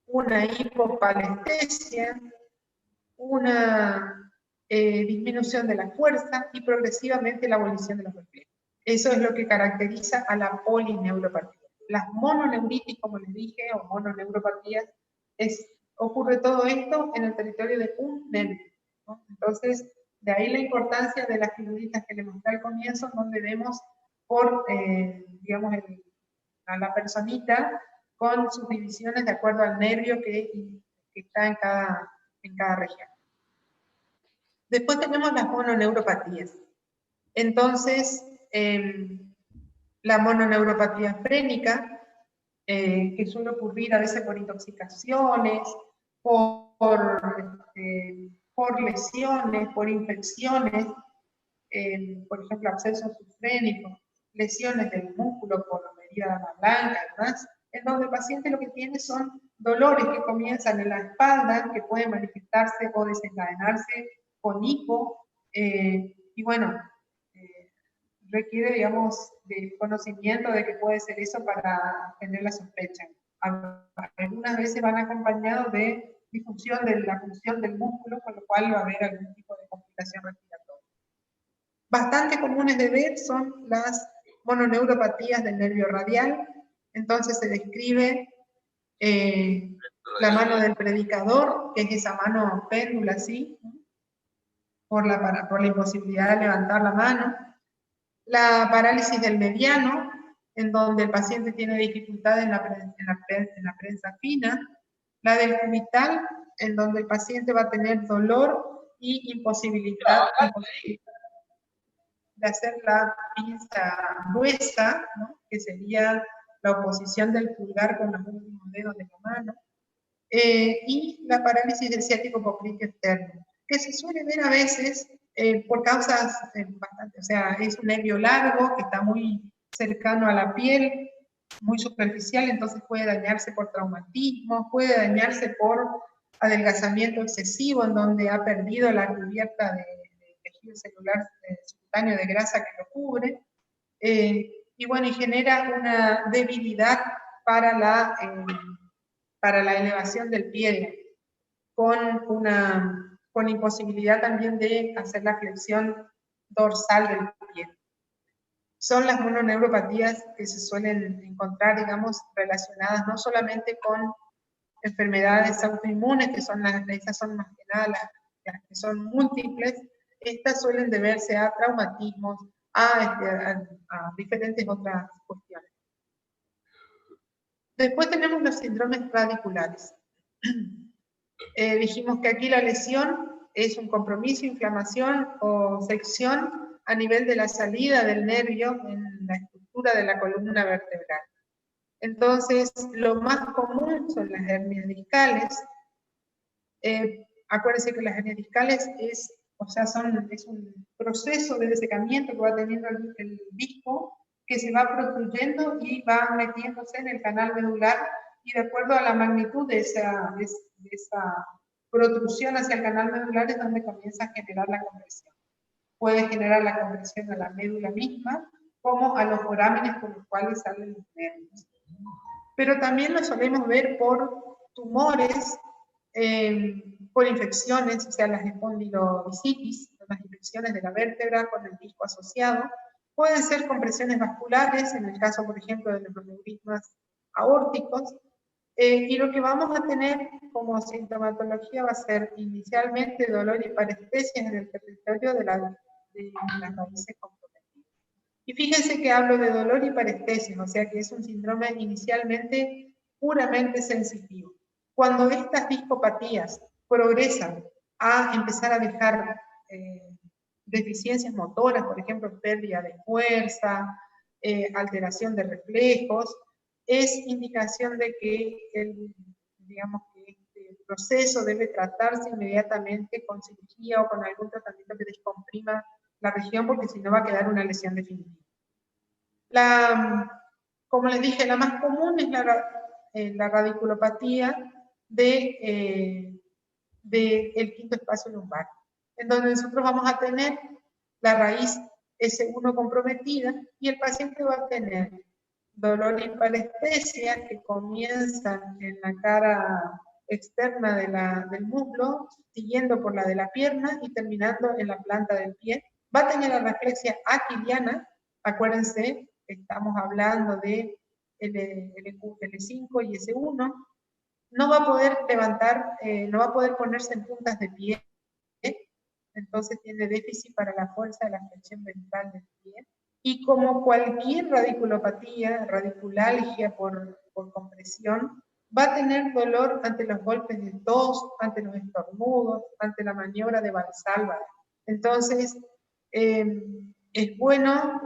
una hipopalestesia, una disminución de la fuerza y progresivamente la abolición de los reflejos. Eso es lo que caracteriza a la polineuropatía. Las mononeuritis, como les dije, o mononeuropatías, ocurre todo esto en el territorio de un nervio, ¿no? Entonces, de ahí la importancia de las figuritas que les mostré al comienzo, donde vemos digamos, a la personita con sus divisiones de acuerdo al nervio que está en cada región. Después tenemos las mononeuropatías. Entonces, la mononeuropatía frénica, que suele ocurrir a veces por intoxicaciones, por lesiones, por infecciones, por ejemplo, abscesos subfrénicos, lesiones del músculo por herida blanca y demás, en donde el paciente lo que tiene son dolores que comienzan en la espalda, que pueden manifestarse o desencadenarse con hipo, y bueno, requiere, digamos, de conocimiento de que puede ser eso para tener la sospecha. Algunas veces van acompañados de disfunción de la función del músculo, con lo cual va a haber algún tipo de complicación respiratoria. Bastante comunes de ver son las mononeuropatías del nervio radial. Entonces se describe la mano del predicador, que es esa mano péndula así, por la imposibilidad de levantar la mano. La parálisis del mediano, en donde el paciente tiene dificultad en la prensa fina. La del cubital, en donde el paciente va a tener dolor y imposibilidad de hacer la pinza gruesa, ¿no? Que sería la oposición del pulgar con los últimos dedos de la mano. Y la parálisis del ciático popliteo externo, que se suele ver a veces por causas bastante, o sea, es un nervio largo que está muy cercano a la piel, muy superficial, entonces puede dañarse por traumatismo, puede dañarse por adelgazamiento excesivo, en donde ha perdido la cubierta de tejido celular subcutáneo de grasa que lo cubre, y bueno, y genera una debilidad para la elevación del pie, con imposibilidad también de hacer la flexión dorsal del pie. Son las mononeuropatías que se suelen encontrar, digamos, relacionadas no solamente con enfermedades autoinmunes, que son esas son más que nada las que son múltiples. Estas suelen deberse a traumatismos, a diferentes otras cuestiones. Después tenemos los síndromes radiculares. Dijimos que aquí la lesión es un compromiso, inflamación o sección a nivel de la salida del nervio en la estructura de la columna vertebral. Entonces, lo más común son las hernias discales. Acuérdense que las hernias discales es un proceso de desecamiento que va teniendo el disco, que se va protrudiendo y va metiéndose en el canal medular, y de acuerdo a la magnitud de esa protrusión hacia el canal medular es donde comienza a generar la compresión. Puede generar la compresión a la médula misma, como a los forámenes por los cuales salen los nervios. Pero también lo solemos ver por tumores, por infecciones, o sea, las espondilodicitis, las infecciones de la vértebra con el disco asociado. Pueden ser compresiones vasculares, en el caso, por ejemplo, de los aneurismas aórticos. Y lo que vamos a tener como sintomatología va a ser inicialmente dolor y parestesias en el territorio de las raíces comprometidas. Y fíjense que hablo de dolor y parestesias, o sea que es un síndrome inicialmente puramente sensitivo. Cuando estas discopatías progresan a empezar a dejar deficiencias motoras, por ejemplo, pérdida de fuerza, alteración de reflejos, es indicación de que este proceso debe tratarse inmediatamente con cirugía o con algún tratamiento que descomprima la región, porque si no va a quedar una lesión definitiva. Como les dije, la más común es la radiculopatía del quinto espacio lumbar, en donde nosotros vamos a tener la raíz S1 comprometida y el paciente va a tener dolor y parestesia que comienzan en la cara externa del muslo, siguiendo por la de la pierna y terminando en la planta del pie. Va a tener la reflexia aquiliana, acuérdense, estamos hablando de L5 y S1, no va a poder levantar, no va a poder ponerse en puntas de pie, entonces tiene déficit para la fuerza de la flexión ventral del pie. Y como cualquier radiculopatía, radiculalgia por compresión, va a tener dolor ante los golpes de tos, ante los estornudos, ante la maniobra de Valsalva. Entonces, es bueno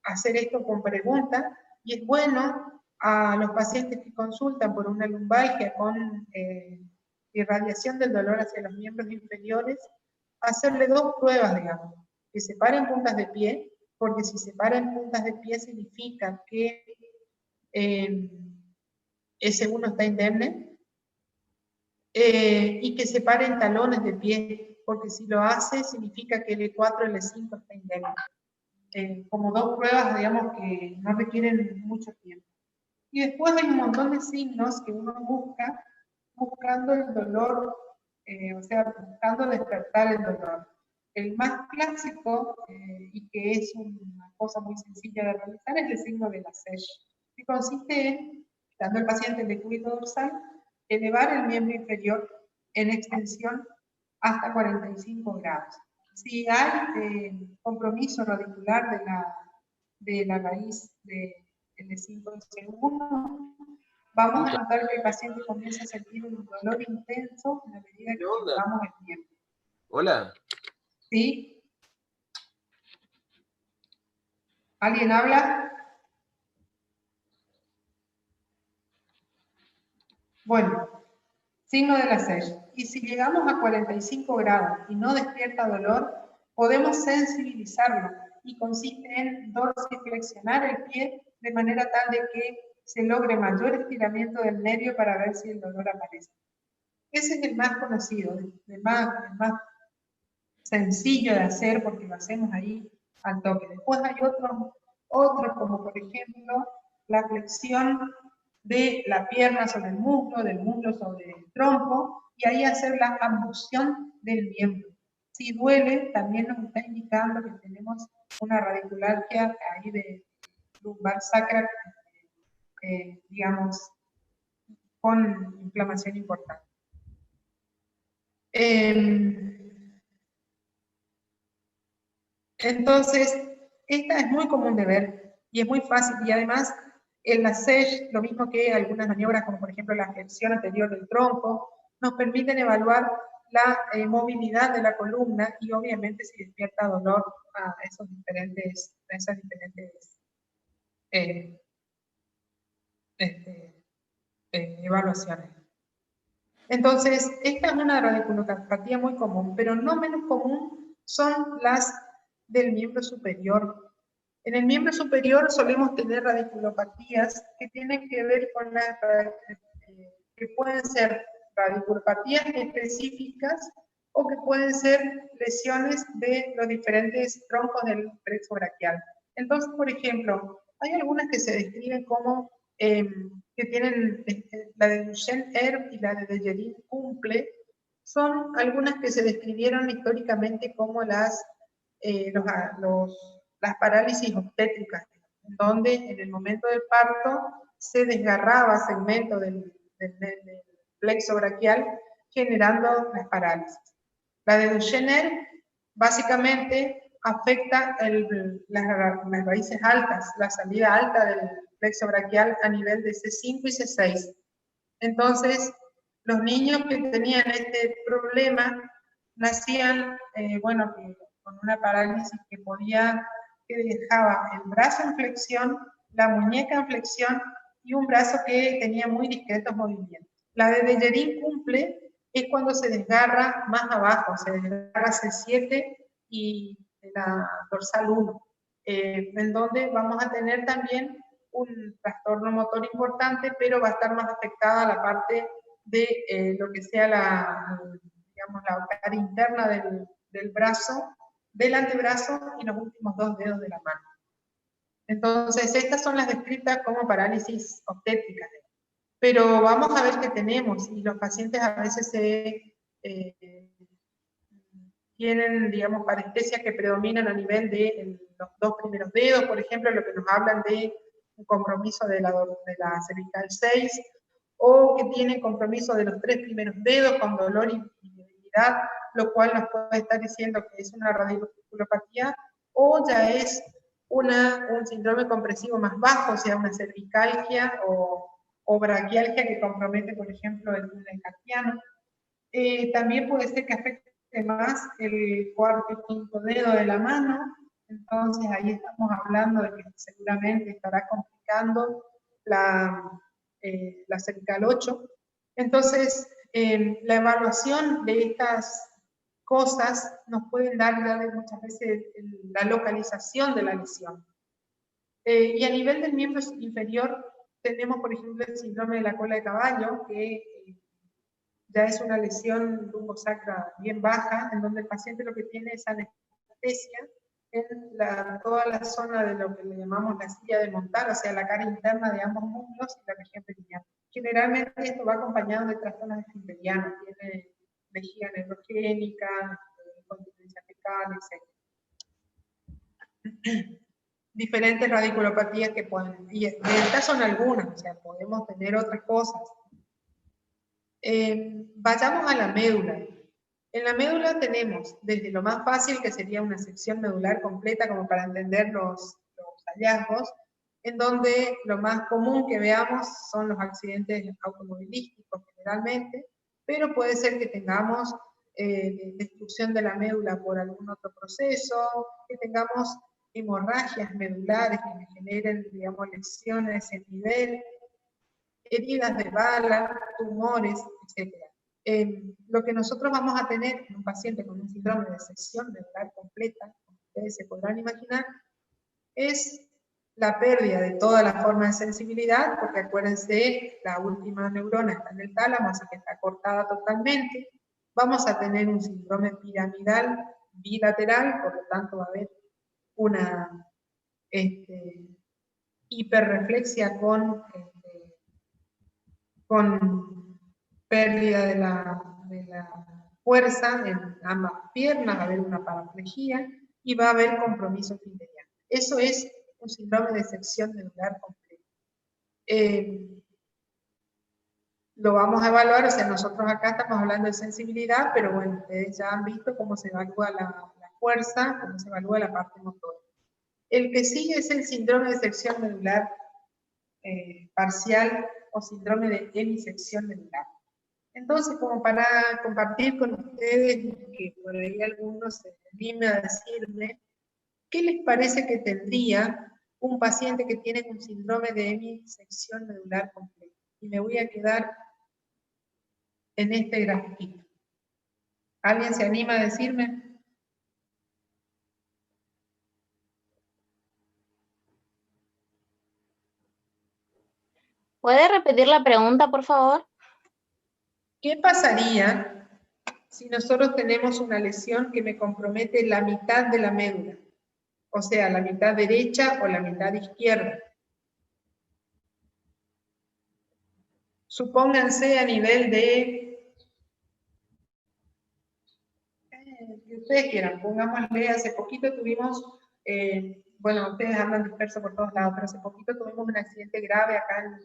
hacer esto con pregunta, y es bueno a los pacientes que consultan por una lumbalgia con irradiación del dolor hacia los miembros inferiores, hacerle dos pruebas, digamos, que separen puntas de pie, porque si separan puntas de pie significa que S1 está indemne, y que separen talones de pie, porque si lo hace significa que el E4 y el E5 está indemne. Como dos pruebas, digamos, que no requieren mucho tiempo. Y después hay un montón de signos que uno busca, buscando el dolor, o sea, buscando despertar el dolor. El más clásico, y que es una cosa muy sencilla de realizar, es el signo de la SESH, que consiste en, dando al paciente el decúbito dorsal, elevar el miembro inferior en extensión hasta 45 grados. Si hay compromiso radicular de la raíz de L5 y C1, vamos a notar que el paciente comienza a sentir un dolor intenso a medida que elevamos el tiempo. Hola. ¿Sí? ¿Alguien habla? Bueno, signo de la SESH. Y si llegamos a 45 grados y no despierta dolor, podemos sensibilizarlo, y consiste en dorsiflexionar el pie de manera tal de que se logre mayor estiramiento del nervio para ver si el dolor aparece. Ese es el más conocido, el más sencillo de hacer, porque lo hacemos ahí al toque. Después hay otros como por ejemplo la flexión de la pierna sobre el muslo, del muslo sobre el tronco, y ahí hacer la abducción del miembro. Si duele, también nos está indicando que tenemos una radiculalgia ahí de lumbar sacra, digamos, con inflamación importante. Entonces, esta es muy común de ver y es muy fácil, y además en la SESH, lo mismo que algunas maniobras como por ejemplo la flexión anterior del tronco nos permiten evaluar la movilidad de la columna y obviamente si despierta dolor a esas diferentes evaluaciones. Entonces, esta es una radiculopatía muy común, pero no menos común son las del miembro superior. En el miembro superior solemos tener radiculopatías que tienen que ver con que pueden ser radiculopatías específicas o que pueden ser lesiones de los diferentes troncos del plexo braquial. Entonces, por ejemplo, hay algunas que se describen como que tienen la de Duchenne-Erb y la de Dejerine-Kumple, son algunas que se describieron históricamente como las parálisis obstétricas, donde en el momento del parto se desgarraba segmento del plexo braquial, generando las parálisis. La de Duchenne básicamente afecta las raíces altas, la salida alta del plexo braquial a nivel de C5 y C6. Entonces, los niños que tenían este problema nacían, con una parálisis que dejaba el brazo en flexión, la muñeca en flexión y un brazo que tenía muy discretos movimientos. La de Dejerine-Kumple es cuando se desgarra más abajo, se desgarra C7 y la dorsal 1, en donde vamos a tener también un trastorno motor importante, pero va a estar más afectada la parte de lo que sea la cara interna del brazo, del antebrazo y los últimos 2 dedos de la mano. Entonces, estas son las descritas como parálisis obstétricas. Pero vamos a ver qué tenemos, y los pacientes a veces tienen, digamos, parestesias que predominan a nivel de los 2 primeros dedos, por ejemplo, lo que nos hablan de un compromiso de la cervical 6, o que tienen compromiso de los 3 primeros dedos con dolor y debilidad, lo cual nos puede estar diciendo que es una radiculopatía, o ya es un síndrome compresivo más bajo, o sea, una cervicalgia o braquialgia que compromete, por ejemplo, el túnel carpiano. También puede ser que afecte más el cuarto y quinto dedo de la mano, entonces ahí estamos hablando de que seguramente estará complicando la cervical 8. Entonces, la evaluación de estas cosas nos pueden dar muchas veces la localización de la lesión. Y a nivel del miembro inferior tenemos, por ejemplo, el síndrome de la cola de caballo, que ya es una lesión lumbosacra bien baja, en donde el paciente lo que tiene es anestesia en toda la zona de lo que le llamamos la silla de montar, o sea, la cara interna de ambos muslos y la región perineal. Generalmente esto va acompañado de trastornos esfinterianos, tiene vejiga neurogénica, incontinencia fecal, etc. Diferentes radiculopatías que pueden, y estas son algunas, o sea, podemos tener otras cosas. Vayamos a la médula. En la médula tenemos desde lo más fácil, que sería una sección medular completa, como para entender los hallazgos, en donde lo más común que veamos son los accidentes automovilísticos generalmente, pero puede ser que tengamos destrucción de la médula por algún otro proceso, que tengamos hemorragias medulares que me generen, digamos, lesiones en nivel, heridas de bala, tumores, etc. Lo que nosotros vamos a tener en un paciente con un síndrome de sección medular completa, como ustedes se podrán imaginar, es la pérdida de toda la forma de sensibilidad, porque acuérdense, la última neurona está en el tálamo, así que está cortada totalmente. Vamos a tener un síndrome piramidal bilateral, por lo tanto va a haber una hiperreflexia con pérdida de la fuerza en ambas piernas, va a haber una paraplegia y va a haber compromiso esfinteriano. Eso es un síndrome de sección medular completa. Lo vamos a evaluar, o sea, nosotros acá estamos hablando de sensibilidad, pero bueno, ustedes ya han visto cómo se evalúa la fuerza, cómo se evalúa la parte motora. El que sigue es el síndrome de sección medular parcial o síndrome de hemisección medular. Entonces, como para compartir con ustedes, que por ahí algunos se animen a decirme, ¿qué les parece que tendría un paciente que tiene un síndrome de hemisección medular completa? Y me voy a quedar en este grafiquito. ¿Alguien se anima a decirme? ¿Puede repetir la pregunta, por favor? ¿Qué pasaría si nosotros tenemos una lesión que me compromete la mitad de la médula? O sea, la mitad derecha o la mitad izquierda. Supónganse a nivel de... que ustedes quieran, pongámosle, hace poquito tuvimos, bueno, ustedes andan dispersos por todos lados, pero hace poquito tuvimos un accidente grave acá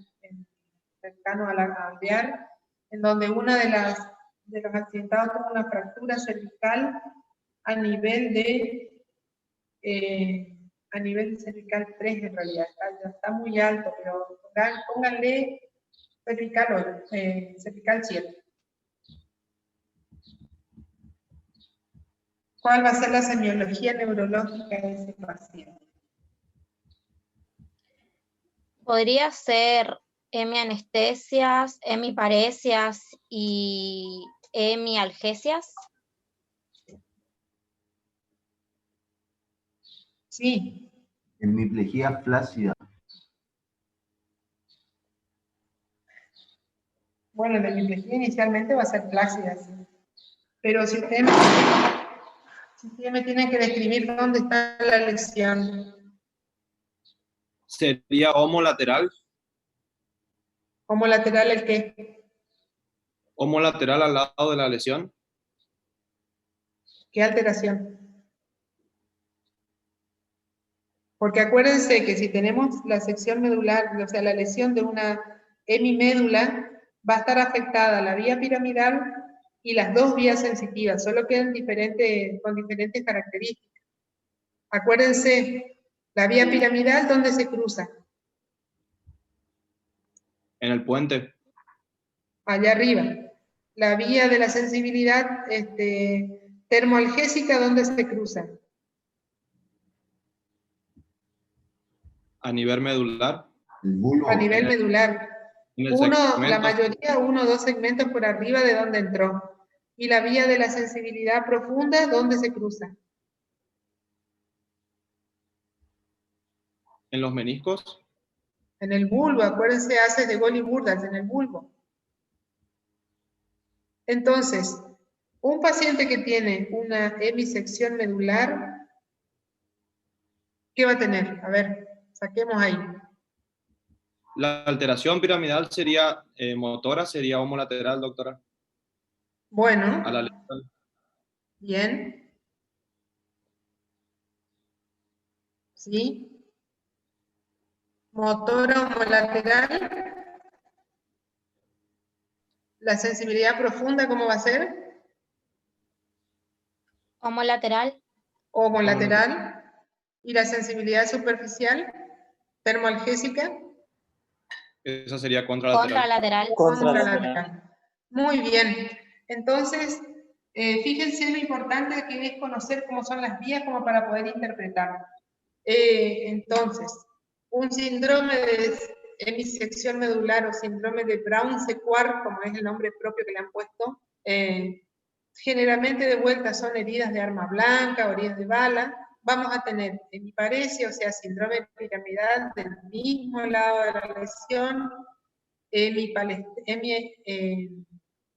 cercano a la Alvear, en donde una de los accidentados tuvo una fractura cervical a nivel cervical 3 en realidad, está muy alto, pero pónganle cervical 8, cervical 7. ¿Cuál va a ser la semiología neurológica de ese paciente? ¿Podría ser hemianestesias, hemiparesias y hemialgesias? Sí. Hemiplegia flácida. Bueno, la hemiplegia inicialmente va a ser flácida, sí. Pero si ustedes me tienen que describir dónde está la lesión. ¿Sería homolateral? ¿Homolateral el qué? ¿Homolateral al lado de la lesión? ¿Qué alteración? Porque acuérdense que si tenemos la sección medular, o sea, la lesión de una hemimédula, va a estar afectada la vía piramidal y las dos vías sensitivas, solo quedan con diferentes características. Acuérdense, la vía piramidal, ¿dónde se cruza? En el puente. Allá arriba. La vía de la sensibilidad termoalgésica, ¿dónde se cruza? A nivel medular. El bulbo. A nivel medular. La mayoría, 1 o 2 segmentos por arriba de donde entró. Y la vía de la sensibilidad profunda, ¿dónde se cruza? En los meniscos. En el bulbo, acuérdense, haces de Gol y Burdas, en el bulbo. Entonces, un paciente que tiene una hemisección medular, ¿qué va a tener? A ver, saquemos ahí. La alteración piramidal sería motora, sería homolateral, doctora. Bueno. A la lesión. Bien. ¿Sí? Motora homolateral. La sensibilidad profunda, ¿cómo va a ser? Homolateral. Homolateral. ¿Y la sensibilidad superficial? Termoalgésica. Esa sería contralateral. Contralateral. Muy bien. Entonces, fíjense lo importante que es conocer cómo son las vías como para poder interpretar. Entonces, un síndrome de hemisección medular o síndrome de Brown-Séquard, como es el nombre propio que le han puesto, generalmente de vuelta son heridas de arma blanca o heridas de bala. Vamos a tener hemiparesia, o sea, síndrome piramidal del mismo lado de la lesión,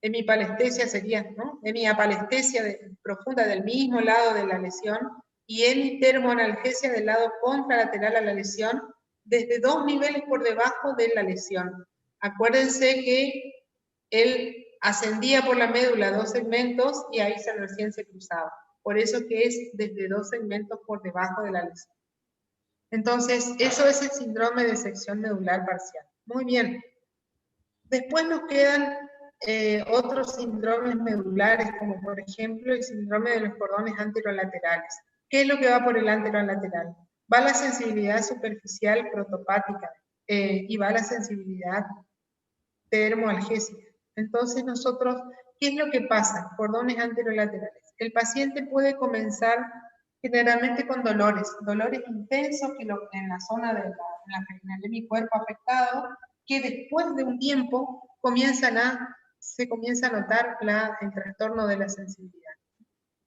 hemipalestesia sería, ¿no? Hemiapalestesia profunda del mismo lado de la lesión y hemitermoanalgesia del lado contralateral a la lesión, desde 2 niveles por debajo de la lesión. Acuérdense que él ascendía por la médula 2 segmentos y ahí recién se cruzaba. Por eso que es desde 2 segmentos por debajo de la lesión. Entonces, eso es el síndrome de sección medular parcial. Muy bien. Después nos quedan otros síndromes medulares, como por ejemplo el síndrome de los cordones anterolaterales. ¿Qué es lo que va por el anterolateral? Va la sensibilidad superficial protopática y va la sensibilidad termoalgésica. Entonces nosotros, ¿qué es lo que pasa? Cordones anterolaterales. El paciente puede comenzar generalmente con dolores intensos en la zona de de mi cuerpo afectado, que después de un tiempo se comienza a notar el trastorno de la sensibilidad.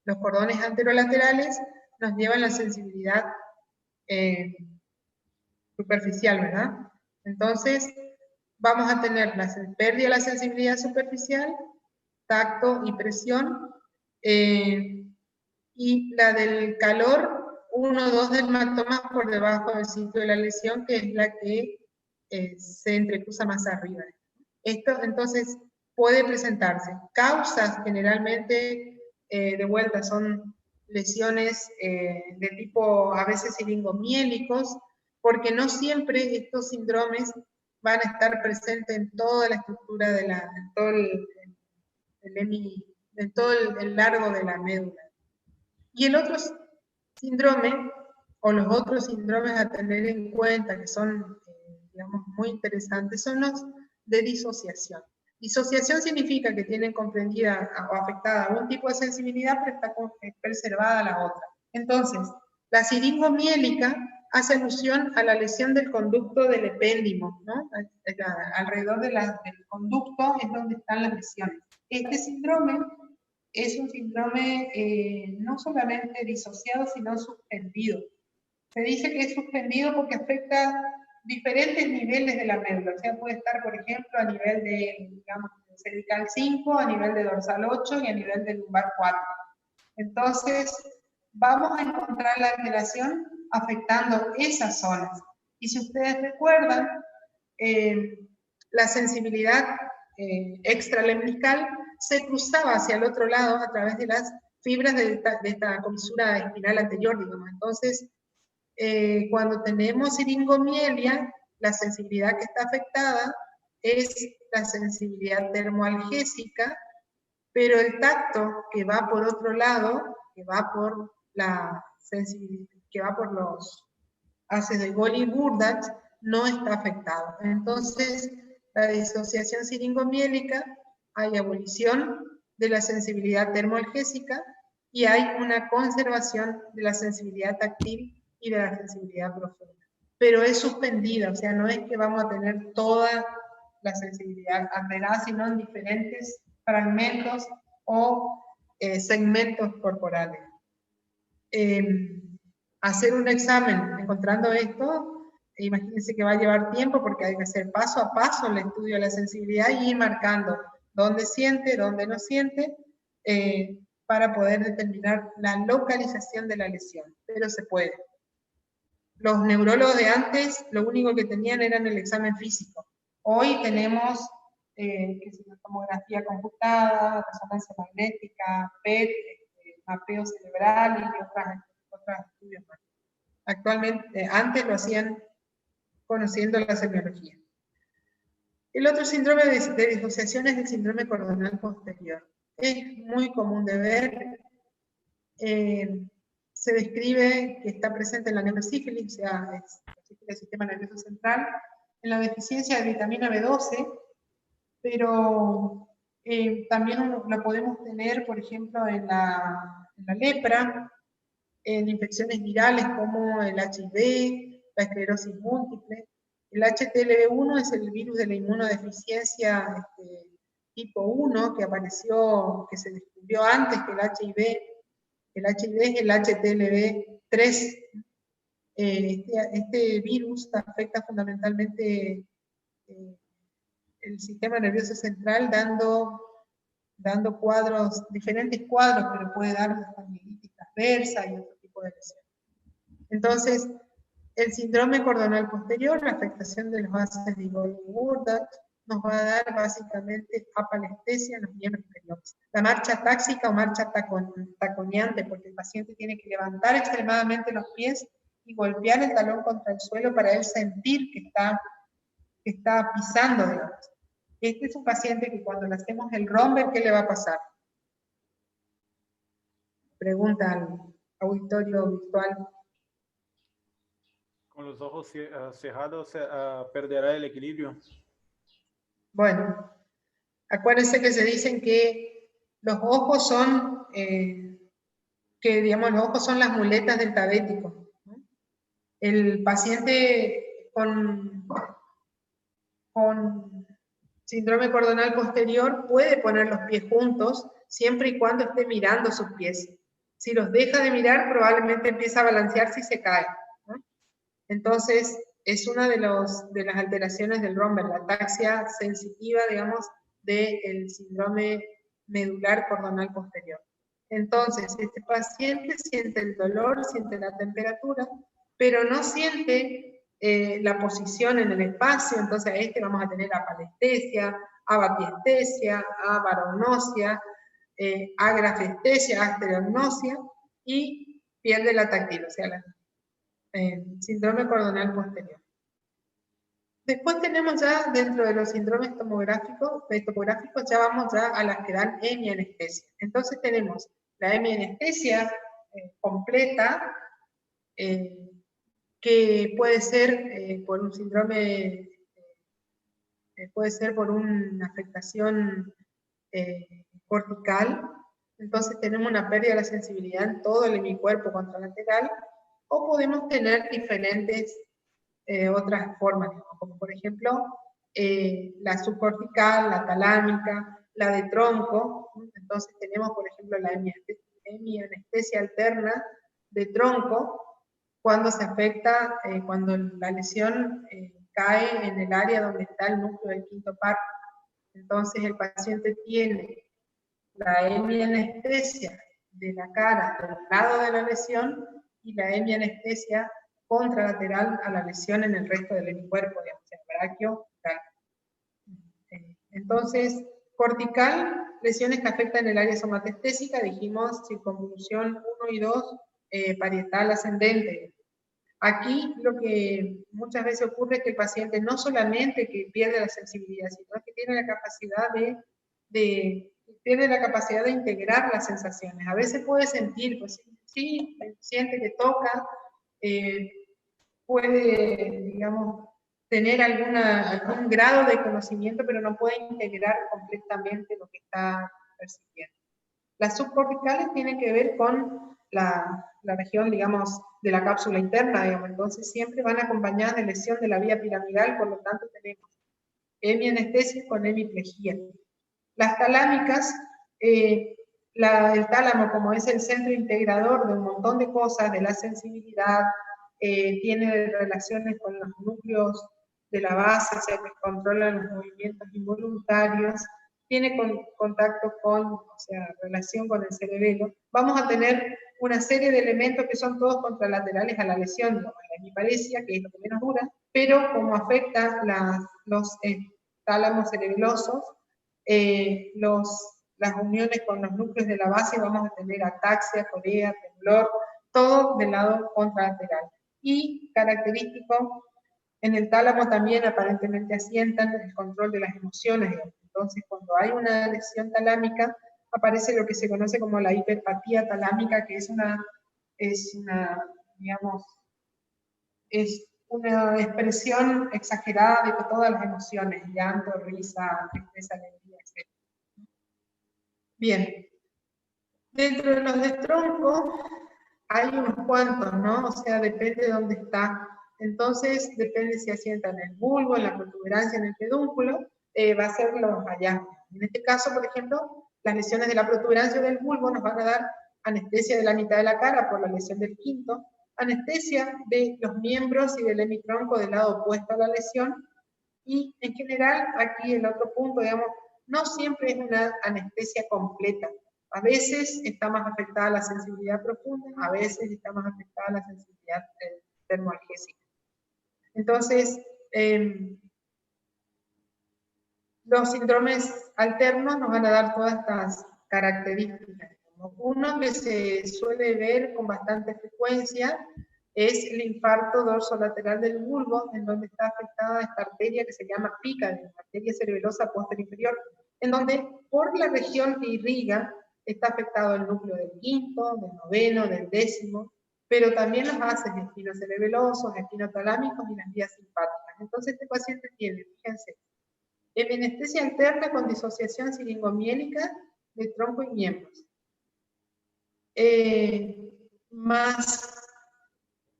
Los cordones anterolaterales nos llevan la sensibilidad superficial, ¿verdad? Entonces, vamos a tener la pérdida de la sensibilidad superficial, tacto y presión, y la del calor, 1 o 2 dermatomas por debajo del sitio de la lesión, que es la que se entrecruza más arriba. Esto entonces puede presentarse. Causas generalmente, de vuelta, son lesiones de tipo a veces siringomiélicos, porque no siempre estos síndromes van a estar presentes en toda la estructura de en todo el largo de la médula. Y el otro síndrome, o los otros síndromes a tener en cuenta, que son, digamos, muy interesantes, son los de disociación. Disociación significa que tienen comprendida o afectada un tipo de sensibilidad, pero está preservada la otra. Entonces, la siringomiélica hace alusión a la lesión del conducto del epéndimo, ¿no? Alrededor del conducto es donde están las lesiones. Este síndrome es un síndrome no solamente disociado, sino suspendido. Se dice que es suspendido porque afecta diferentes niveles de la médula. O sea, puede estar, por ejemplo, a nivel de, digamos, cervical 5, a nivel de dorsal 8 y a nivel de lumbar 4. Entonces, vamos a encontrar la alteración afectando esas zonas. Y si ustedes recuerdan, la sensibilidad extralembrical se cruzaba hacia el otro lado a través de las fibras de esta comisura espinal anterior, digamos. Entonces, cuando tenemos siringomielia, la sensibilidad que está afectada es la sensibilidad termoalgésica, pero el tacto que va por otro lado, que va por la sensibilidad, que va por los haces de Goli-Burdach, no está afectado. Entonces, la disociación siringomiélica, hay abolición de la sensibilidad termoalgésica y hay una conservación de la sensibilidad táctil y de la sensibilidad profunda. Pero es suspendida, o sea, no es que vamos a tener toda la sensibilidad alterada, sino en diferentes fragmentos o segmentos corporales. Hacer un examen encontrando esto, imagínense que va a llevar tiempo porque hay que hacer paso a paso el estudio de la sensibilidad y ir marcando dónde siente, dónde no siente, para poder determinar la localización de la lesión, pero se puede. Los neurólogos de antes lo único que tenían era el examen físico. Hoy tenemos tomografía computada, resonancia magnética, PET, mapeo cerebral y otros estudios más. Actualmente, antes lo hacían conociendo la semiología. El otro síndrome de disociación es el síndrome cordonal posterior. Es muy común de ver. Se describe que está presente en la neurosífilis, o sea, es el sistema nervioso central, en la deficiencia de vitamina B12, pero también lo podemos tener, por ejemplo, en la lepra, en infecciones virales como el HIV, la esclerosis múltiple. El HTLV1 es el virus de la inmunodeficiencia tipo 1 que apareció, que se descubrió antes que el HIV. El HIV es el HTLV3. Este virus afecta fundamentalmente el sistema nervioso central dando diferentes cuadros, pero puede dar mielitis transversa y otro tipo de lesiones. Entonces, el síndrome cordonal posterior, la afectación de los haces de Goli-Burdach, nos va a dar básicamente apalestesia en los miembros inferiores. La marcha táxica o marcha taconeante, porque el paciente tiene que levantar extremadamente los pies y golpear el talón contra el suelo para él sentir que está pisando, digamos. Este es un paciente que cuando le hacemos el romper, ¿qué le va a pasar? Pregunta al auditorio virtual. Con los ojos cerrados perderá el equilibrio. Bueno, Acuérdense que se dicen que los ojos son, los ojos son las muletas del diabético, ¿no? El paciente con síndrome cordonal posterior puede poner los pies juntos siempre y cuando esté mirando sus pies. Si los deja de mirar, probablemente empieza a balancearse y se cae, ¿no? Entonces, es una de las alteraciones del Romberg, la ataxia sensitiva, digamos, del síndrome medular cordonal posterior. Entonces, este paciente siente el dolor, siente la temperatura, pero no siente la posición en el espacio. Entonces a este vamos a tener apalestesia, abapiestesia, abaronosia, agrafestesia, astereognosia, y pierde la táctil, o sea, la síndrome cordonal posterior. Después tenemos ya dentro de los síndromes topográficos ya vamos ya a las que dan hemianestesia. Entonces tenemos la hemianestesia completa, que puede ser por un síndrome, puede ser por una afectación cortical. Entonces tenemos una pérdida de la sensibilidad en todo el hemicuerpo contralateral, o podemos tener diferentes otras formas, como por ejemplo la subcortical, la talámica, la de tronco. Entonces tenemos por ejemplo la hemianestesia alterna de tronco, cuando se afecta, cuando la lesión cae en el área donde está el núcleo del quinto par. Entonces el paciente tiene la hemianestesia de la cara del lado de la lesión y la hemianestesia contralateral a la lesión en el resto del hemicuerpo, digamos, el braquio, tal. Entonces, cortical, lesiones que afectan el área somatestésica, dijimos circunvolución 1 y 2, parietal ascendente. Aquí lo que muchas veces ocurre es que el paciente no solamente que pierde la sensibilidad, sino que tiene la capacidad pierde la capacidad de integrar las sensaciones. A veces puede sentir, pues sí, siente que toca, puede, digamos, tener algún grado de conocimiento, pero no puede integrar completamente lo que está percibiendo. Las subcorticales tienen que ver con la región, digamos, de la cápsula interna, digamos. Entonces siempre van acompañadas de lesión de la vía piramidal, por lo tanto tenemos hemianestesia con hemiplejía. Las talámicas, el tálamo, como es el centro integrador de un montón de cosas, de la sensibilidad, tiene relaciones con los núcleos de la base, o sea, que controlan los movimientos involuntarios, tiene contacto con, o sea, relación con el cerebelo. Vamos a tener una serie de elementos que son todos contralaterales a la lesión, la hemiparesia, que es lo que menos dura, pero como afecta los tálamos cerebelosos, las uniones con los núcleos de la base, vamos a tener ataxia, corea, temblor, todo del lado contralateral. Y característico, en el tálamo también aparentemente asientan el control de las emociones. Entonces, cuando hay una lesión talámica, aparece lo que se conoce como la hiperpatía talámica, que es una expresión exagerada de todas las emociones, llanto, risa, tristeza, alegría, etc. Bien. Dentro de los de tronco hay unos cuantos, ¿no? O sea, depende de dónde está. Entonces, depende si asienta en el bulbo, en la protuberancia, en el pedúnculo, va a ser los hallazgos. En este caso, por ejemplo, las lesiones de la protuberancia del bulbo nos van a dar anestesia de la mitad de la cara por la lesión del quinto, anestesia de los miembros y del hemitronco del lado opuesto a la lesión, y en general, aquí el otro punto, digamos, no siempre es una anestesia completa. A veces está más afectada la sensibilidad profunda, a veces está más afectada la sensibilidad termoalgésica. Entonces, los síndromes alternos nos van a dar todas estas características. Uno que se suele ver con bastante frecuencia es el infarto dorsolateral del bulbo, en donde está afectada esta arteria que se llama PICA, la arteria cerebelosa posterior inferior, en donde por la región que irriga está afectado el núcleo del quinto, del noveno, del décimo, pero también los haces espinocerebelosos, espinotalámicos y las vías simpáticas. Entonces este paciente tiene, fíjense, Hemianestesia alterna con disociación siringomiélica de tronco y miembros. Más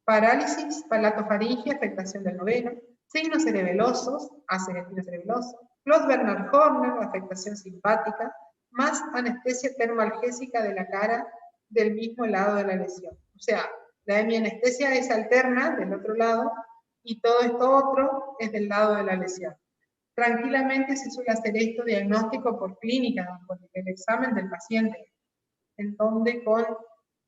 parálisis palatofaringe, afectación del noveno, signos cerebelosos, destino cerebeloso, Claude-Bernard-Horner, afectación simpática, más anestesia termoalgésica de la cara del mismo lado de la lesión. O sea, la hemianestesia es alterna del otro lado y todo esto otro es del lado de la lesión. Tranquilamente se suele hacer esto diagnóstico por clínica, por el examen del paciente, en donde con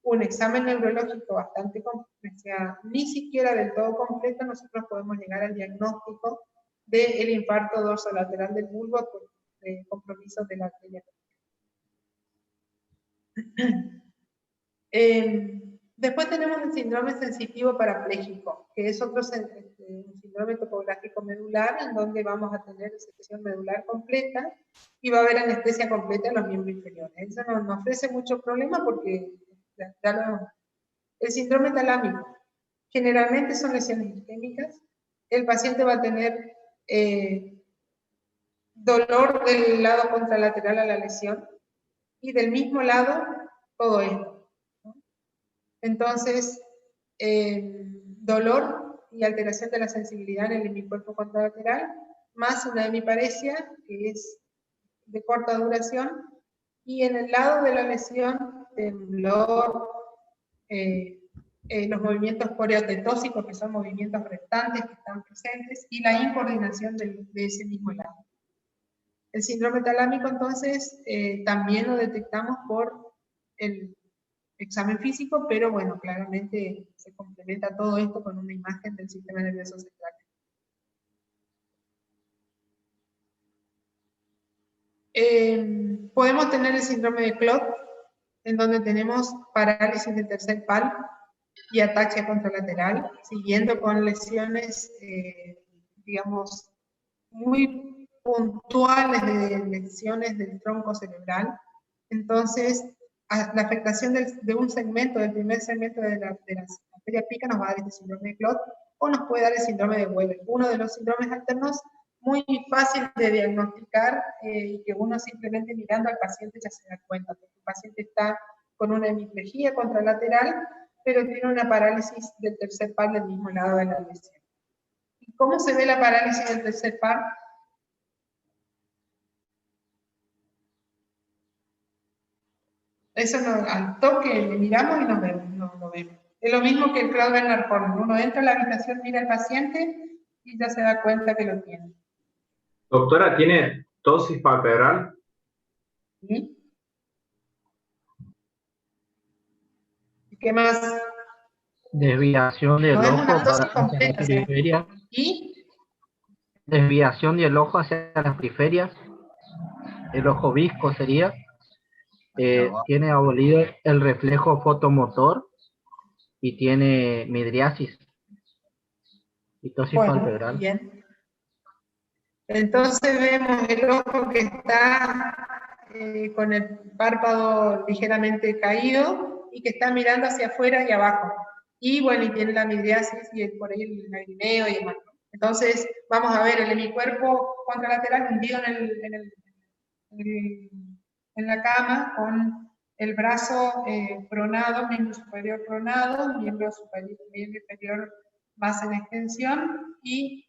un examen neurológico bastante completo, o sea, ni siquiera del todo completo, nosotros podemos llegar al diagnóstico del infarto dorsolateral del bulbo por compromiso de la arteria. Después tenemos el síndrome sensitivo parapléjico, que es otro síndrome topográfico medular, en donde vamos a tener sección medular completa y va a haber anestesia completa en los miembros inferiores. Eso no ofrece mucho problema porque el síndrome talámico generalmente son lesiones isquémicas. El paciente va a tener dolor del lado contralateral a la lesión y del mismo lado todo esto, ¿no? Entonces, dolor y alteración de la sensibilidad en el hemicuerpo contralateral, más una hemiparesia que es de corta duración, y en el lado de la lesión, temblor, los movimientos coreotetóxicos, que son movimientos restantes que están presentes, y la incoordinación de ese mismo lado. El síndrome talámico, entonces, también lo detectamos por el examen físico, pero bueno, claramente se complementa todo esto con una imagen del sistema nervioso central. Podemos tener el síndrome de Claude, en donde tenemos parálisis del tercer pal y ataxia contralateral, siguiendo con lesiones, digamos, muy puntuales de lesiones del tronco cerebral. Entonces, la afectación de un segmento, del primer segmento de la arteria pica, nos va a dar este síndrome de Claude, o nos puede dar el síndrome de Weber, uno de los síndromes alternos muy fácil de diagnosticar y que uno simplemente mirando al paciente ya se da cuenta, porque el paciente está con una hemiplegia contralateral, pero tiene una parálisis del tercer par del mismo lado de la lesión. ¿Y cómo se ve la parálisis del tercer par? Eso al toque le miramos y nos vemos, lo vemos. Es lo mismo que el Claude-Bernard-Horner. Uno entra a la habitación, mira al paciente y ya se da cuenta que lo tiene. Doctora, ¿tiene tosis palpebral? ¿Sí? ¿Qué más? Desviación del No es ojo una tosis hacia completa, las periferias. ¿Y? Desviación del ojo hacia las periferias. El ojo visco sería. Tiene abolido el reflejo fotomotor y tiene midriasis y tosis palpebral. Bien. Entonces vemos el ojo que está con el párpado ligeramente caído y que está mirando hacia afuera y abajo. Y bueno, y tiene la midriasis y por ahí el lagrimeo y demás. Entonces vamos a ver el hemicuerpo contralateral hundido en la cama con el brazo pronado, miembro superior pronado, miembro inferior más en extensión y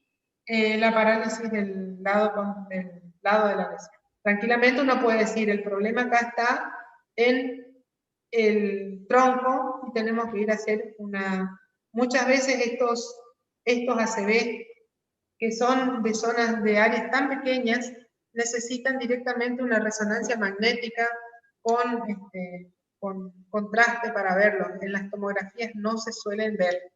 la parálisis del lado de la lesión. Tranquilamente uno puede decir, el problema acá está en el tronco y tenemos que ir a hacer muchas veces estos ACV, que son de zonas de áreas tan pequeñas, necesitan directamente una resonancia magnética con contraste para verlo. En las tomografías no se suelen ver.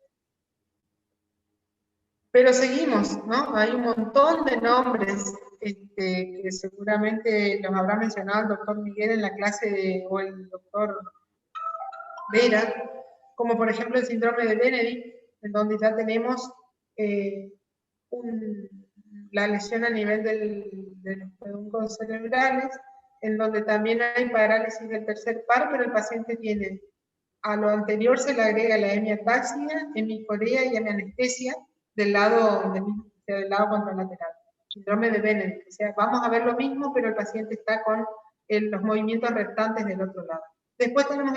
Pero seguimos, ¿no? Hay un montón de nombres que seguramente los habrá mencionado el doctor Miguel en la clase o el doctor Vera, como por ejemplo el síndrome de Benedict, en donde ya tenemos la lesión a nivel de los peduncos cerebrales, en donde también hay parálisis del tercer par, pero el paciente tiene, a lo anterior se le agrega la hemiataxia, hemicorea y hemianestesia del lado contralateral. síndrome de Benedict. O sea, vamos a ver lo mismo, pero el paciente está con los movimientos restantes del otro lado. Después tenemos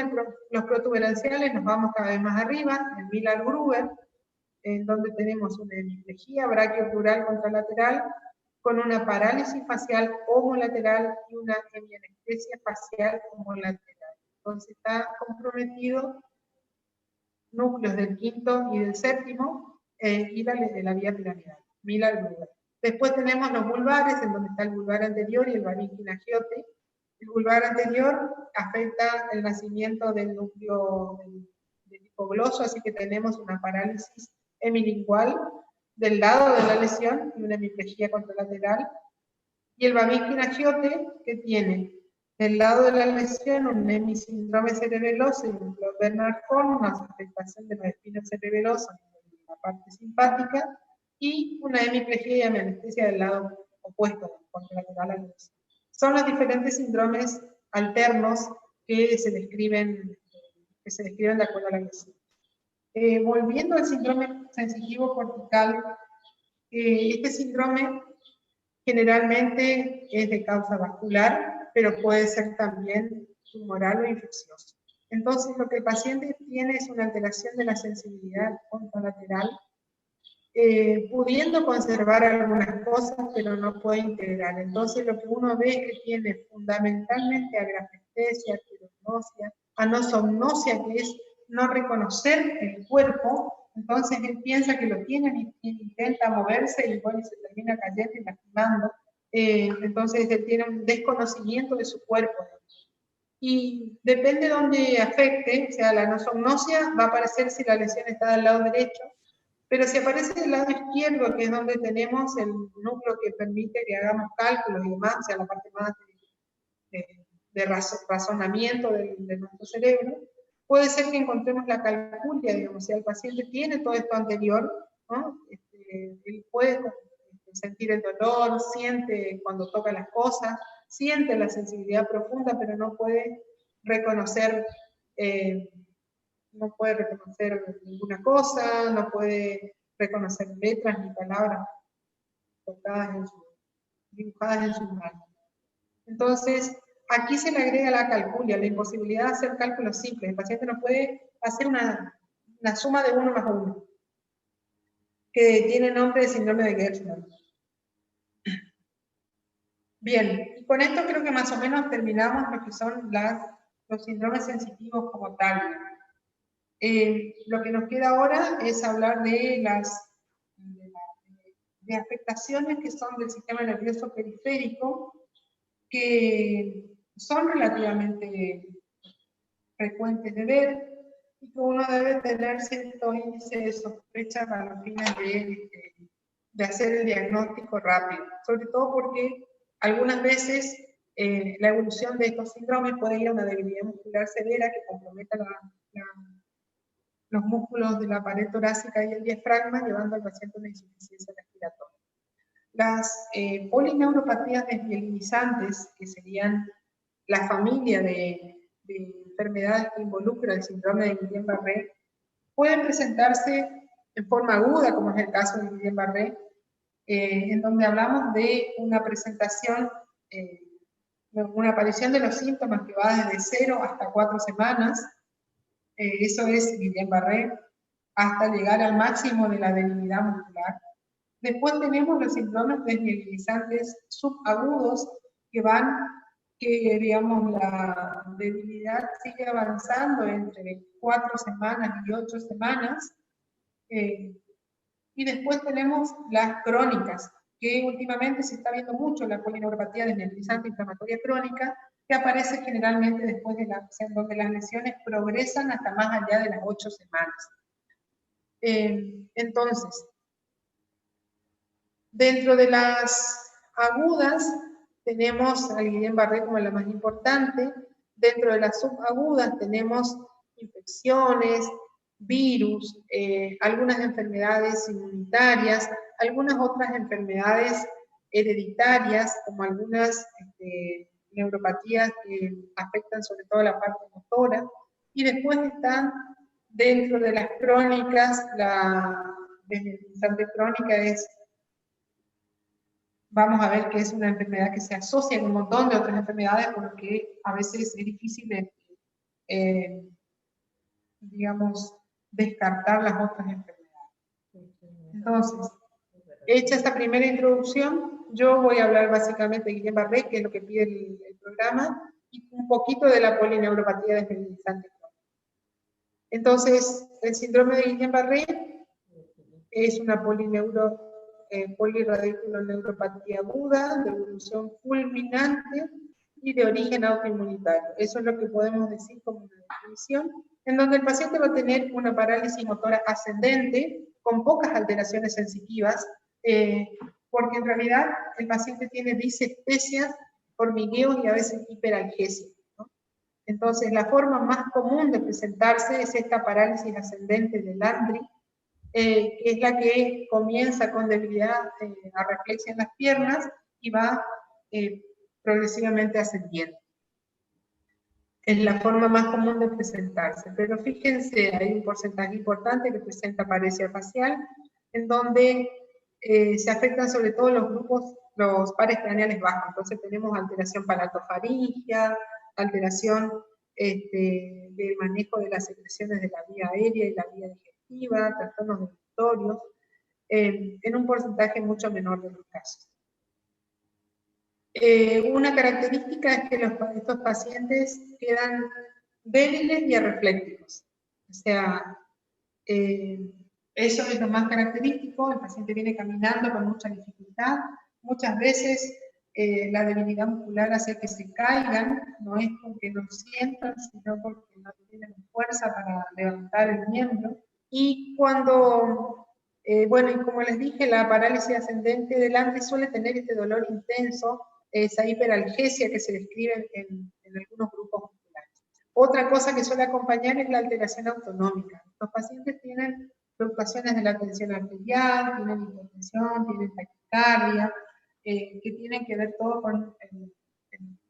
los protuberanciales, nos vamos cada vez más arriba, el Miller-Gruber, en donde tenemos una hemiplegia brachioplural contralateral, con una parálisis facial homolateral y una hemianestesia facial homolateral. Entonces está comprometido núcleos del quinto y del séptimo y de la vía piramidal, Miller-Gruber. Después tenemos los vulvares, en donde está el vulvar anterior y el Babiquina-Giote. El vulvar anterior afecta el nacimiento del núcleo del hipogloso, así que tenemos una parálisis hemilingual del lado de la lesión y una hemiplegia contralateral. Y el Babiquina-Giote, que tiene del lado de la lesión un hemisíndrome cerebeloso y un Bernard Horn, una afectación de la espina cerebelosa en la parte simpática, y una hemiplegia y hemianestesia del lado opuesto, contralateral a la lesión. Son los diferentes síndromes alternos que se describen de acuerdo a la lesión. Volviendo al síndrome sensitivo cortical, este síndrome generalmente es de causa vascular, pero puede ser también tumoral o infeccioso. Entonces, lo que el paciente tiene es una alteración de la sensibilidad contralateral, pudiendo conservar algunas cosas, pero no puede integrar. Entonces, lo que uno ve es que tiene fundamentalmente agrafestesia, quirognosia, anosognosia, que es no reconocer el cuerpo. Entonces él piensa que lo tiene y intenta moverse y bueno, se termina cayendo y lastimando. Entonces él tiene un desconocimiento de su cuerpo. Y depende de dónde afecte, o sea, la anosognosia va a aparecer si la lesión está del lado derecho, pero si aparece del lado izquierdo, que es donde tenemos el núcleo que permite que hagamos cálculos y demás, o sea, la parte más de razonamiento de nuestro cerebro, puede ser que encontremos la calculia, digamos, si el paciente tiene todo esto anterior, ¿no? Él puede sentir el dolor, siente cuando toca las cosas, siente la sensibilidad profunda, pero no puede reconocer, ninguna cosa, no puede reconocer letras ni palabras dibujadas en sus manos. Entonces, aquí se le agrega la calculia, la imposibilidad de hacer cálculos simples. El paciente no puede hacer una suma de 1 más 1, que tiene nombre de síndrome de Gershman. Bien, y con esto creo que más o menos terminamos lo que son los síndromes sensitivos como tal. Lo que nos queda ahora es hablar de de afectaciones que son del sistema nervioso periférico, que son relativamente frecuentes de ver y que uno debe tener cierto índice de sospecha para los fines de hacer el diagnóstico rápido, sobre todo porque algunas veces la evolución de estos síndromes puede ir a una debilidad muscular severa que comprometa los músculos de la pared torácica y el diafragma, llevando al paciente a una insuficiencia respiratoria. Las polineuropatías desmielinizantes, que serían la familia de enfermedades que involucran el síndrome de Guillain-Barré, pueden presentarse en forma aguda, como es el caso de Guillain-Barré, en donde hablamos de una presentación, una aparición de los síntomas que va desde 0 hasta 4 semanas, eso es Guillain-Barré, hasta llegar al máximo de la debilidad muscular. Después tenemos los síndromes desmielinizantes subagudos que digamos la debilidad sigue avanzando entre 4 semanas y 8 semanas. Y después tenemos las crónicas, que últimamente se está viendo mucho la polineuropatía desmielinizante inflamatoria crónica, que aparece generalmente después de donde las lesiones progresan hasta más allá de las 8 semanas. Entonces, dentro de las agudas, tenemos al Guillain-Barré como la más importante. Dentro de las subagudas tenemos infecciones, virus, algunas enfermedades inmunitarias, algunas otras enfermedades hereditarias, como algunas neuropatías que afectan sobre todo la parte motora. Y después están dentro de las crónicas, la desmielinizante crónica es vamos a ver que es una enfermedad que se asocia con un montón de otras enfermedades, por lo que a veces es difícil digamos, descartar las otras enfermedades. Entonces, hecha esta primera introducción, yo voy a hablar básicamente de Guillain-Barré, que es lo que pide el programa, y un poquito de la polineuropatía desmineralizante. Entonces, el síndrome de Guillain-Barré es una polirradiculoneuropatía aguda, de evolución fulminante y de origen autoinmunitario. Eso es lo que podemos decir como una definición, en donde el paciente va a tener una parálisis motora ascendente, con pocas alteraciones sensitivas, porque en realidad el paciente tiene disestesias, hormigueos y a veces hiperalgesia, ¿no? Entonces, la forma más común de presentarse es esta parálisis ascendente de Landry, que es la que comienza con debilidad arreflexia en las piernas y va progresivamente ascendiendo. Es la forma más común de presentarse, pero fíjense, hay un porcentaje importante que presenta paresia facial, en donde se afectan sobre todo los pares craneales bajos. Entonces tenemos alteración palatofaringia, alteración del manejo de las secreciones de la vía aérea y la vía digestiva, trastornos digestorios, en un porcentaje mucho menor de los casos. Una característica es que estos pacientes quedan débiles y arreflécticos. O sea, eso es lo más característico. El paciente viene caminando con mucha dificultad. Muchas veces la debilidad muscular hace que se caigan, no es porque no sientan, sino porque no tienen fuerza para levantar el miembro. Y cuando, bueno, y como les dije, la parálisis ascendente del Landry suele tener este dolor intenso, esa hiperalgesia que se describe en algunos grupos musculares. Otra cosa que suele acompañar es la alteración autonómica. Los pacientes tienen fluctuaciones de la tensión arterial, tienen hipotensión, tienen taquicardia, que tienen que ver todo con el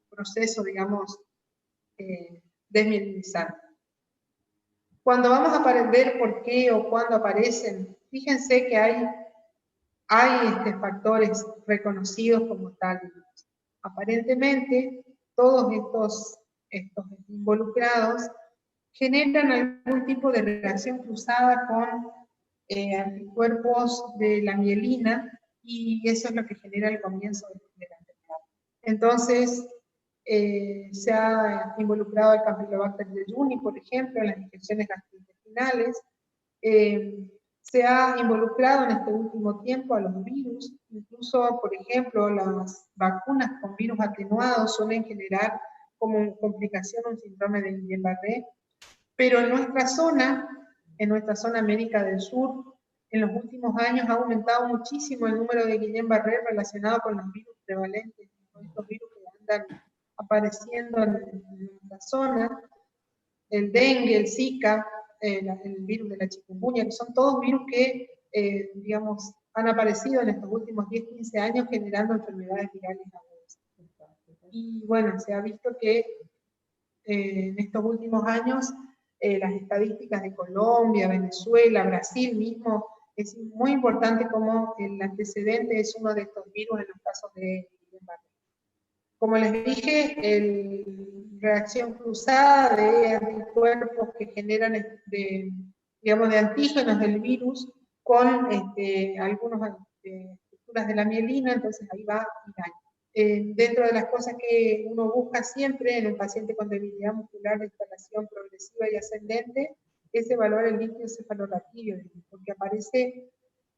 proceso, digamos, desmineralizante. Cuando vamos a ver por qué o cuándo aparecen, fíjense que hay factores reconocidos como tal. Aparentemente, todos estos involucrados generan algún tipo de reacción cruzada con anticuerpos de la mielina, y eso es lo que genera el comienzo de la enfermedad. Entonces, se ha involucrado el Campylobacter jejuni, por ejemplo, en las infecciones gastrointestinales. Se ha involucrado en este último tiempo a los virus, incluso, por ejemplo, las vacunas con virus atenuados suelen generar como complicación un síndrome de Guillain-Barré, pero en nuestra zona América del Sur, en los últimos años ha aumentado muchísimo el número de Guillain-Barré relacionado con los virus prevalentes, con estos virus que andan apareciendo en nuestra zona, el dengue, el Zika, el virus de la chikungunya, que son todos virus que, digamos, han aparecido en estos últimos 10-15 años generando enfermedades virales agudas. Y bueno, se ha visto que en estos últimos años las estadísticas de Colombia, Venezuela, Brasil mismo, es muy importante como el antecedente es uno de estos virus en los casos de Guillain-Barré. Como les dije, reacción cruzada de anticuerpos que generan, digamos, de antígenos del virus con algunas estructuras de la mielina, entonces ahí va el daño. Dentro de las cosas que uno busca siempre en un paciente con debilidad muscular de instalación progresiva y ascendente, es evaluar el líquido cefalorraquídeo, porque aparece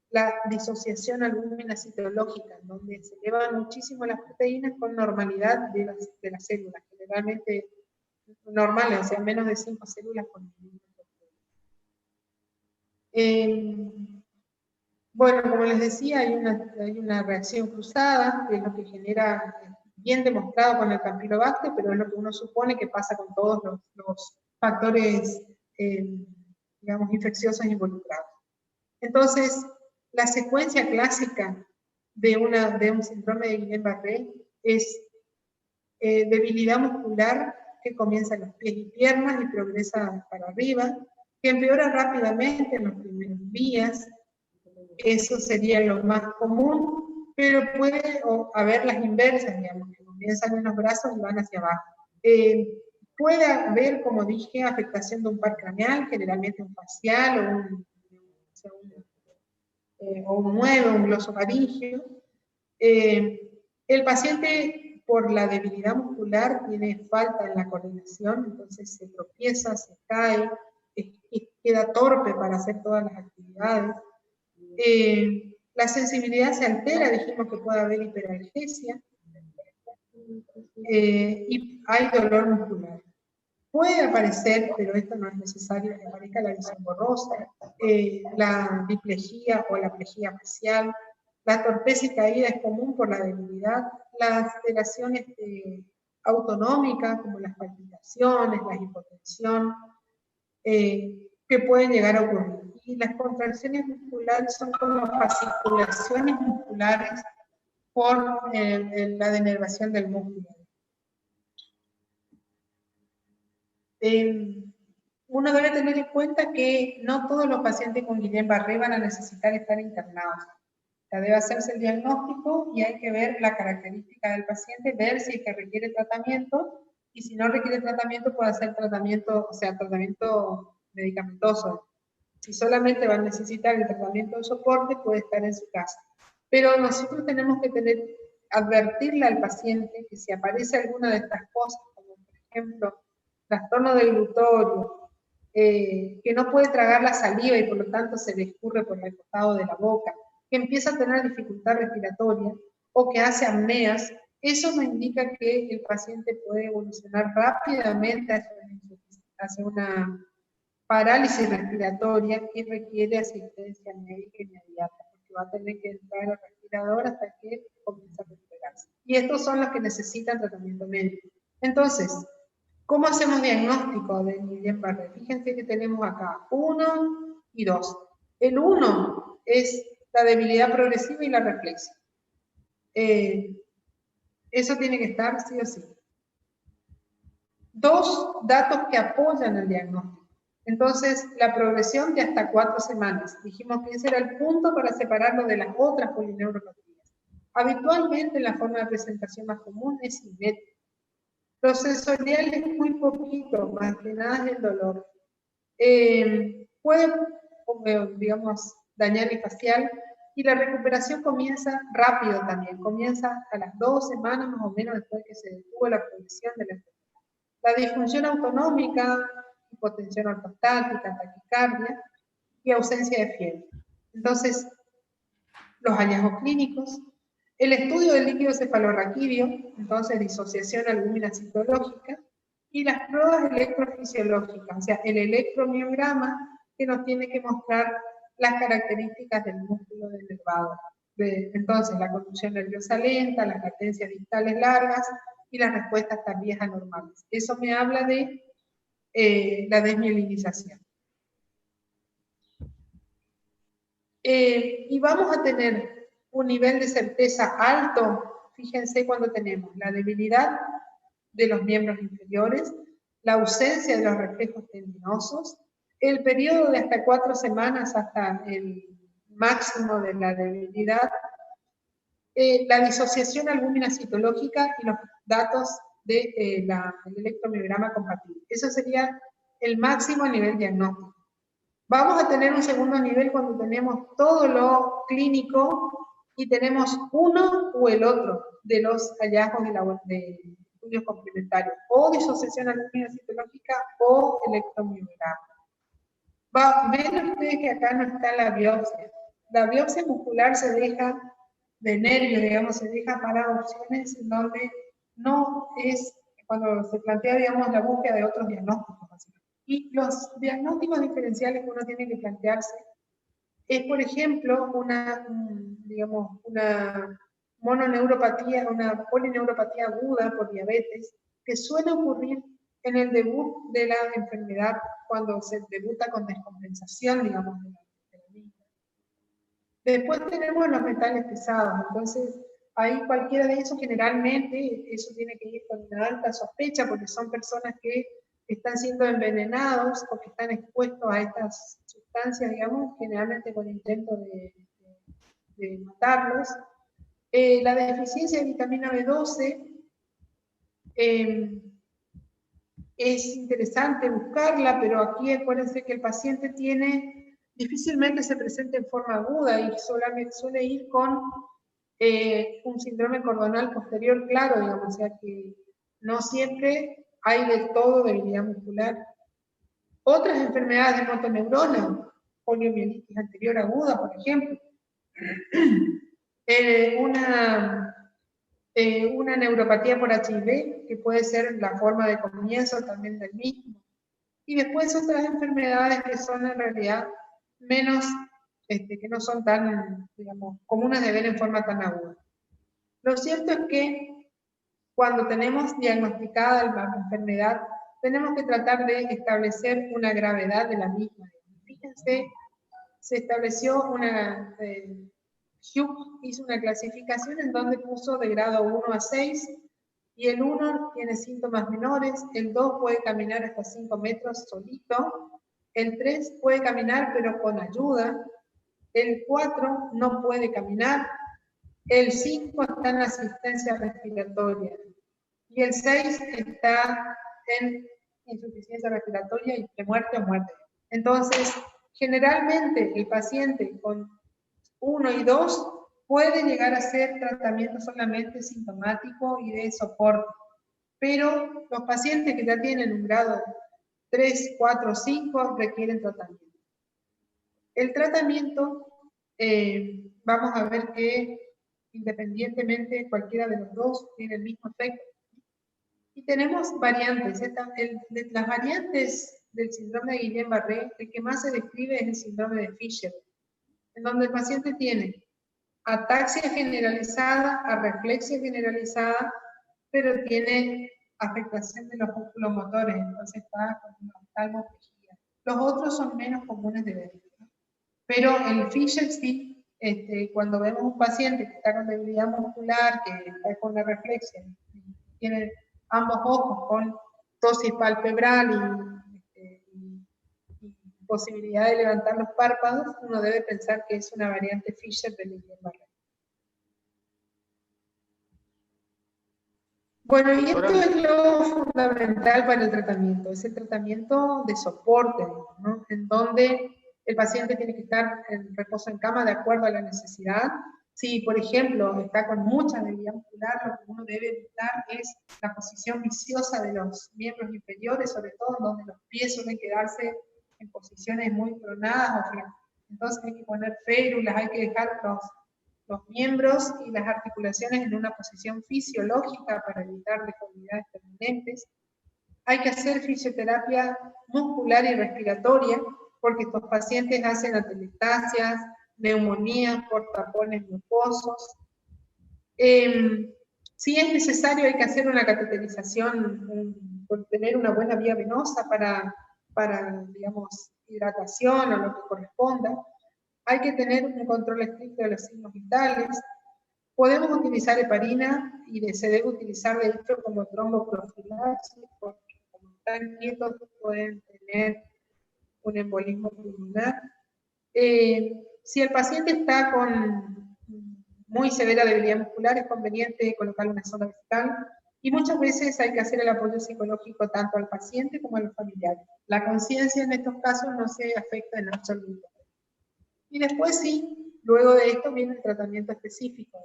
la disociación albúmina citológica, donde se elevan muchísimo las proteínas con normalidad de las células, generalmente normales, o sea, menos de 5 células por milímetro. Bueno, como les decía, hay una reacción cruzada, que es lo que genera, bien demostrado con el Campylobacter, pero es lo que uno supone que pasa con todos los factores, digamos, infecciosos involucrados. Entonces, la secuencia clásica de un síndrome de Guillain-Barré es debilidad muscular que comienza en los pies y piernas y progresa para arriba, que empeora rápidamente en los primeros días. Eso sería lo más común. pero puede haber las inversas, digamos, que comienzan en los brazos y van hacia abajo. Puede haber, como dije, afectación de un par craneal, generalmente un facial o un 9, un glosofaringeo. El paciente, por la debilidad muscular, tiene falta en la coordinación, entonces se tropieza, se cae, queda torpe para hacer todas las actividades. La sensibilidad se altera, dijimos que puede haber hiperalgesia, y hay dolor muscular. Puede aparecer, pero esto no es necesario, que aparezca la visión borrosa, la diplejía o la plejía facial. La torpeza y caída es común por la debilidad. Las alteraciones autonómicas, como las palpitaciones, la hipotensión, que pueden llegar a ocurrir. Y las contracciones musculares son como fasciculaciones musculares por la denervación del músculo. Uno debe tener en cuenta que no todos los pacientes con Guillain-Barré van a necesitar estar internados. O sea, debe hacerse el diagnóstico y hay que ver la característica del paciente, ver si es que requiere tratamiento, y si no requiere tratamiento, puede hacer tratamiento, o sea, tratamiento medicamentoso. Si solamente va a necesitar el tratamiento de soporte, puede estar en su casa. Pero nosotros tenemos que advertirle al paciente que si aparece alguna de estas cosas, como por ejemplo, trastorno del glutorio, que no puede tragar la saliva y por lo tanto se le escurre por el costado de la boca, que empieza a tener dificultad respiratoria o que hace apneas, eso nos indica que el paciente puede evolucionar rápidamente hacia una parálisis respiratoria que requiere asistencia médica inmediata, porque va a tener que entrar al respirador hasta que comience a recuperarse. Y estos son los que necesitan tratamiento médico. Entonces, ¿cómo hacemos diagnóstico de Guillain-Barré? Fíjense que tenemos acá 1 y 2. El 1 es la debilidad progresiva y la reflexia. Eso tiene que estar sí o sí. 2 datos que apoyan el diagnóstico. Entonces, la progresión de hasta 4 semanas. Dijimos que ese era el punto para separarlo de las otras polineuropatías. Habitualmente la forma de presentación más común es simétrica. Los sensoriales muy poquito, más que nada es el dolor. Puede, digamos, dañar el facial, y la recuperación comienza rápido también, comienza a las 2 semanas más o menos después que se detuvo la progresión de la enfermedad. La disfunción autonómica, hipotensión ortostática, taquicardia y ausencia de fiebre. Entonces, los hallazgos clínicos, el estudio del líquido cefalorraquídeo, entonces disociación albúmina citológica, y las pruebas electrofisiológicas, o sea, el electromiograma que nos tiene que mostrar las características del músculo denervado. Entonces, la conducción nerviosa lenta, las latencias distales largas y las respuestas tardías anormales. Eso me habla de la desmielinización. Y vamos a tener un nivel de certeza alto, fíjense cuando tenemos la debilidad de los miembros inferiores, la ausencia de los reflejos tendinosos, el periodo de hasta 4 semanas hasta el máximo de la debilidad, la disociación albúmina citológica y los datos del electromiograma compatible. Eso sería el máximo a nivel diagnóstico. Vamos a tener un segundo nivel cuando tenemos todo lo clínico y tenemos uno o el otro de los hallazgos de estudios complementarios, o disociación albúmina citológica o electromiograma. Ven ustedes que acá no está la biopsia. La biopsia muscular se deja de nervio, digamos, se deja para opciones en donde no es, cuando se plantea, digamos, la búsqueda de otros diagnósticos. Así. Y los diagnósticos diferenciales que uno tiene que plantearse es, por ejemplo, digamos, una mononeuropatía, una polineuropatía aguda por diabetes, que suele ocurrir en el debut de la enfermedad, cuando se debuta con descompensación, digamos, de la vida. Después tenemos los metales pesados, entonces ahí cualquiera de esos, generalmente, eso tiene que ir con una alta sospecha, porque son personas que están siendo envenenados o que están expuestos a estas sustancias, digamos, generalmente con intento de matarlos. La deficiencia de vitamina B12 es interesante buscarla, pero aquí acuérdense que el paciente difícilmente se presenta en forma aguda y solamente suele ir con un síndrome cordonal posterior claro, digamos, o sea que no siempre hay del todo debilidad muscular. Otras enfermedades de motoneurona, poliomielitis anterior aguda, por ejemplo, una neuropatía por HIV, que puede ser la forma de comienzo también del mismo. Y después otras enfermedades que son en realidad menos, que no son tan, digamos, comunes de ver en forma tan aguda. Lo cierto es que cuando tenemos diagnosticada la enfermedad, tenemos que tratar de establecer una gravedad de la misma. Fíjense, se estableció Hugh hizo una clasificación en donde puso de grado 1 a 6, y el 1 tiene síntomas menores, el 2 puede caminar hasta 5 metros solito, el 3 puede caminar pero con ayuda, el 4 no puede caminar, el 5 está en asistencia respiratoria, y el 6 está en insuficiencia respiratoria y de muerte o muerte. Entonces, generalmente el paciente con 1 y 2 puede llegar a ser tratamiento solamente sintomático y de soporte, pero los pacientes que ya tienen un grado 3, 4, 5 requieren tratamiento. El tratamiento, vamos a ver que independientemente cualquiera de los dos tiene el mismo efecto. Y tenemos variantes. Las variantes del síndrome de Guillain-Barré, el que más se describe es el síndrome de Fisher, en donde el paciente tiene ataxia generalizada, arreflexia generalizada, pero tiene afectación de los músculos motores, entonces está con una oftalmoplegia. Los otros son menos comunes de ver, ¿no? Pero el Fisher sí, cuando vemos un paciente que está con debilidad muscular, que está con la reflexia, tiene ambos ojos con ptosis palpebral y posibilidad de levantar los párpados, uno debe pensar que es una variante Fisher de Guillain-Barré. Bueno, y esto es lo fundamental para el tratamiento, es el tratamiento de soporte, ¿no? En donde el paciente tiene que estar en reposo en cama de acuerdo a la necesidad. Si, por ejemplo, está con mucha debilidad muscular, lo que uno debe evitar es la posición viciosa de los miembros inferiores, sobre todo en donde los pies suelen quedarse en posiciones muy pronadas o flancas. Entonces hay que poner férulas, hay que dejar los miembros y las articulaciones en una posición fisiológica para evitar deformidades permanentes. Hay que hacer fisioterapia muscular y respiratoria, porque estos pacientes hacen atelectasias, neumonías por tapones mucosos. Si es necesario, hay que hacer una cateterización, tener una buena vía venosa para, digamos, hidratación o lo que corresponda. Hay que tener un control estricto de los signos vitales. Podemos utilizar heparina y se debe utilizar de hecho como tromboprofilaxis, porque como están quietos pueden tener un embolismo pulmonar. Si el paciente está con muy severa debilidad muscular, es conveniente colocarle una sonda vesical, y muchas veces hay que hacer el apoyo psicológico tanto al paciente como a los familiares. La conciencia en estos casos no se afecta en absoluto. Y después sí, luego de esto viene el tratamiento específico,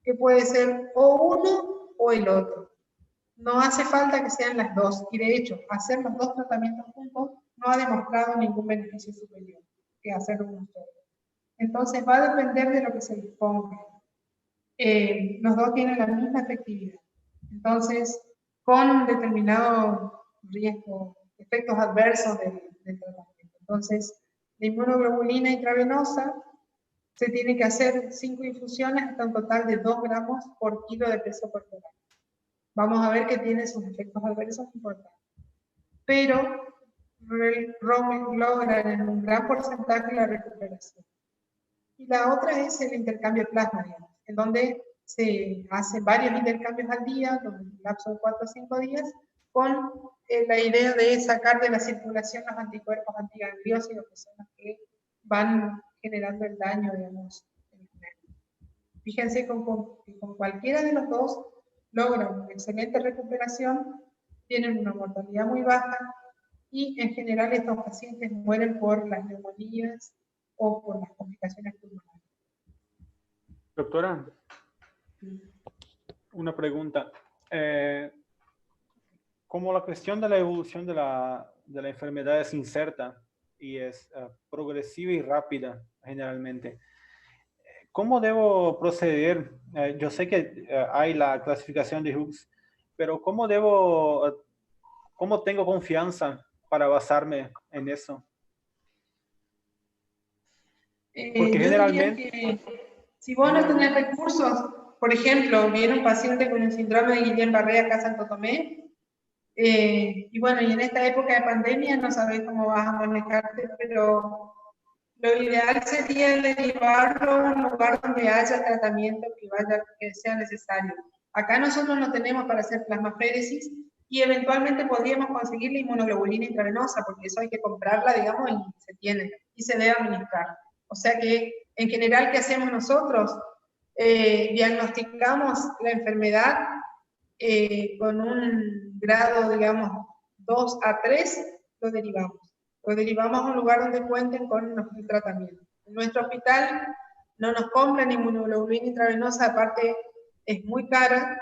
que puede ser o uno o el otro. No hace falta que sean las dos, y de hecho, hacer los dos tratamientos juntos no ha demostrado ningún beneficio superior que hacer uno solo. Entonces va a depender de lo que se disponga. Los dos tienen la misma efectividad. Entonces, con determinado riesgo, efectos adversos del tratamiento. Entonces, la inmunoglobulina intravenosa se tiene que hacer 5 infusiones hasta un total de 2 gramos por kilo de peso corporal. Vamos a ver que tiene sus efectos adversos importantes. Pero logran en un gran porcentaje la recuperación. Y la otra es el intercambio de plasma, digamos, en donde se hacen varios intercambios al día, con un lapso de 4 a 5 días, con la idea de sacar de la circulación los anticuerpos antigangliósidos, que son los que van generando el daño, digamos, en el cuerpo. Fíjense que con cualquiera de los dos logran una excelente recuperación, tienen una mortalidad muy baja y en general estos pacientes mueren por las neumonías o por las complicaciones pulmonares. Doctora, una pregunta. Como la cuestión de la evolución de la enfermedad es incierta y es progresiva y rápida generalmente, ¿cómo debo proceder? Yo sé que hay la clasificación de Hughes, pero ¿cómo tengo confianza para basarme en eso? Porque generalmente... si vos no tenés recursos, por ejemplo, viene un paciente con el síndrome de Guillain-Barré acá a Santo Tomé, y bueno, y en esta época de pandemia no sabés cómo vas a manejarte, pero lo ideal sería derivarlo a un lugar donde haya tratamiento que sea necesario. Acá nosotros no tenemos para hacer plasmaféresis y eventualmente podríamos conseguir la inmunoglobulina intravenosa, porque eso hay que comprarla, digamos, y se tiene, y se debe administrar. O sea que, en general, ¿qué hacemos nosotros? Diagnosticamos la enfermedad con un grado, digamos, 2 a 3, lo derivamos. Lo derivamos a un lugar donde cuenten con el tratamiento. En nuestro hospital no nos compran inmunoglobulina intravenosa, aparte es muy cara,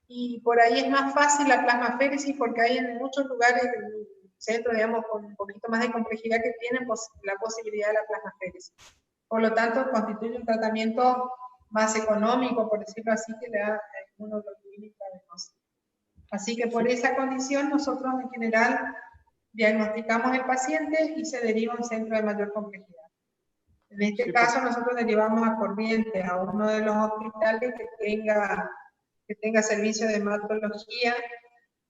y por ahí es más fácil la plasmaféresis porque hay en muchos lugares del centro, digamos, con un poquito más de complejidad que tienen la posibilidad de la plasmaféresis. Por lo tanto, constituye un tratamiento más económico, por decirlo así, que le da inmunoglobulina intravenosa. Así que por esa condición nosotros en general diagnosticamos el paciente y se deriva a un centro de mayor complejidad. En este caso nosotros derivamos a Corrientes, a uno de los hospitales que tenga servicio de hematología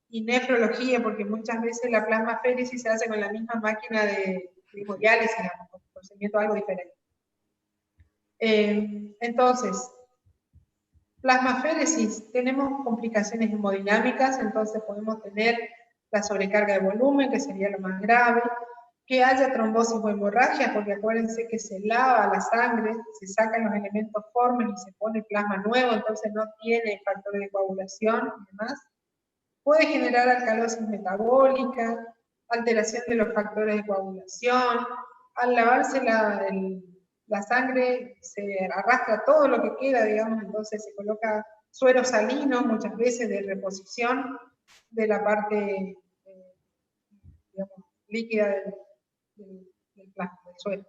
y nefrología, porque muchas veces la plasmaféresis se hace con la misma máquina de hemodiálisis, con procedimiento algo diferente. Entonces, plasmaféresis, tenemos complicaciones hemodinámicas, entonces podemos tener la sobrecarga de volumen, que sería lo más grave, que haya trombosis o hemorragia, porque acuérdense que se lava la sangre, se sacan los elementos formes y se pone plasma nuevo, entonces no tiene factores de coagulación y demás. Puede generar alcalosis metabólica, alteración de los factores de coagulación. Al lavarse la sangre se arrastra todo lo que queda, digamos, entonces se coloca suero salino muchas veces de reposición de la parte digamos, líquida del plasma, del suero.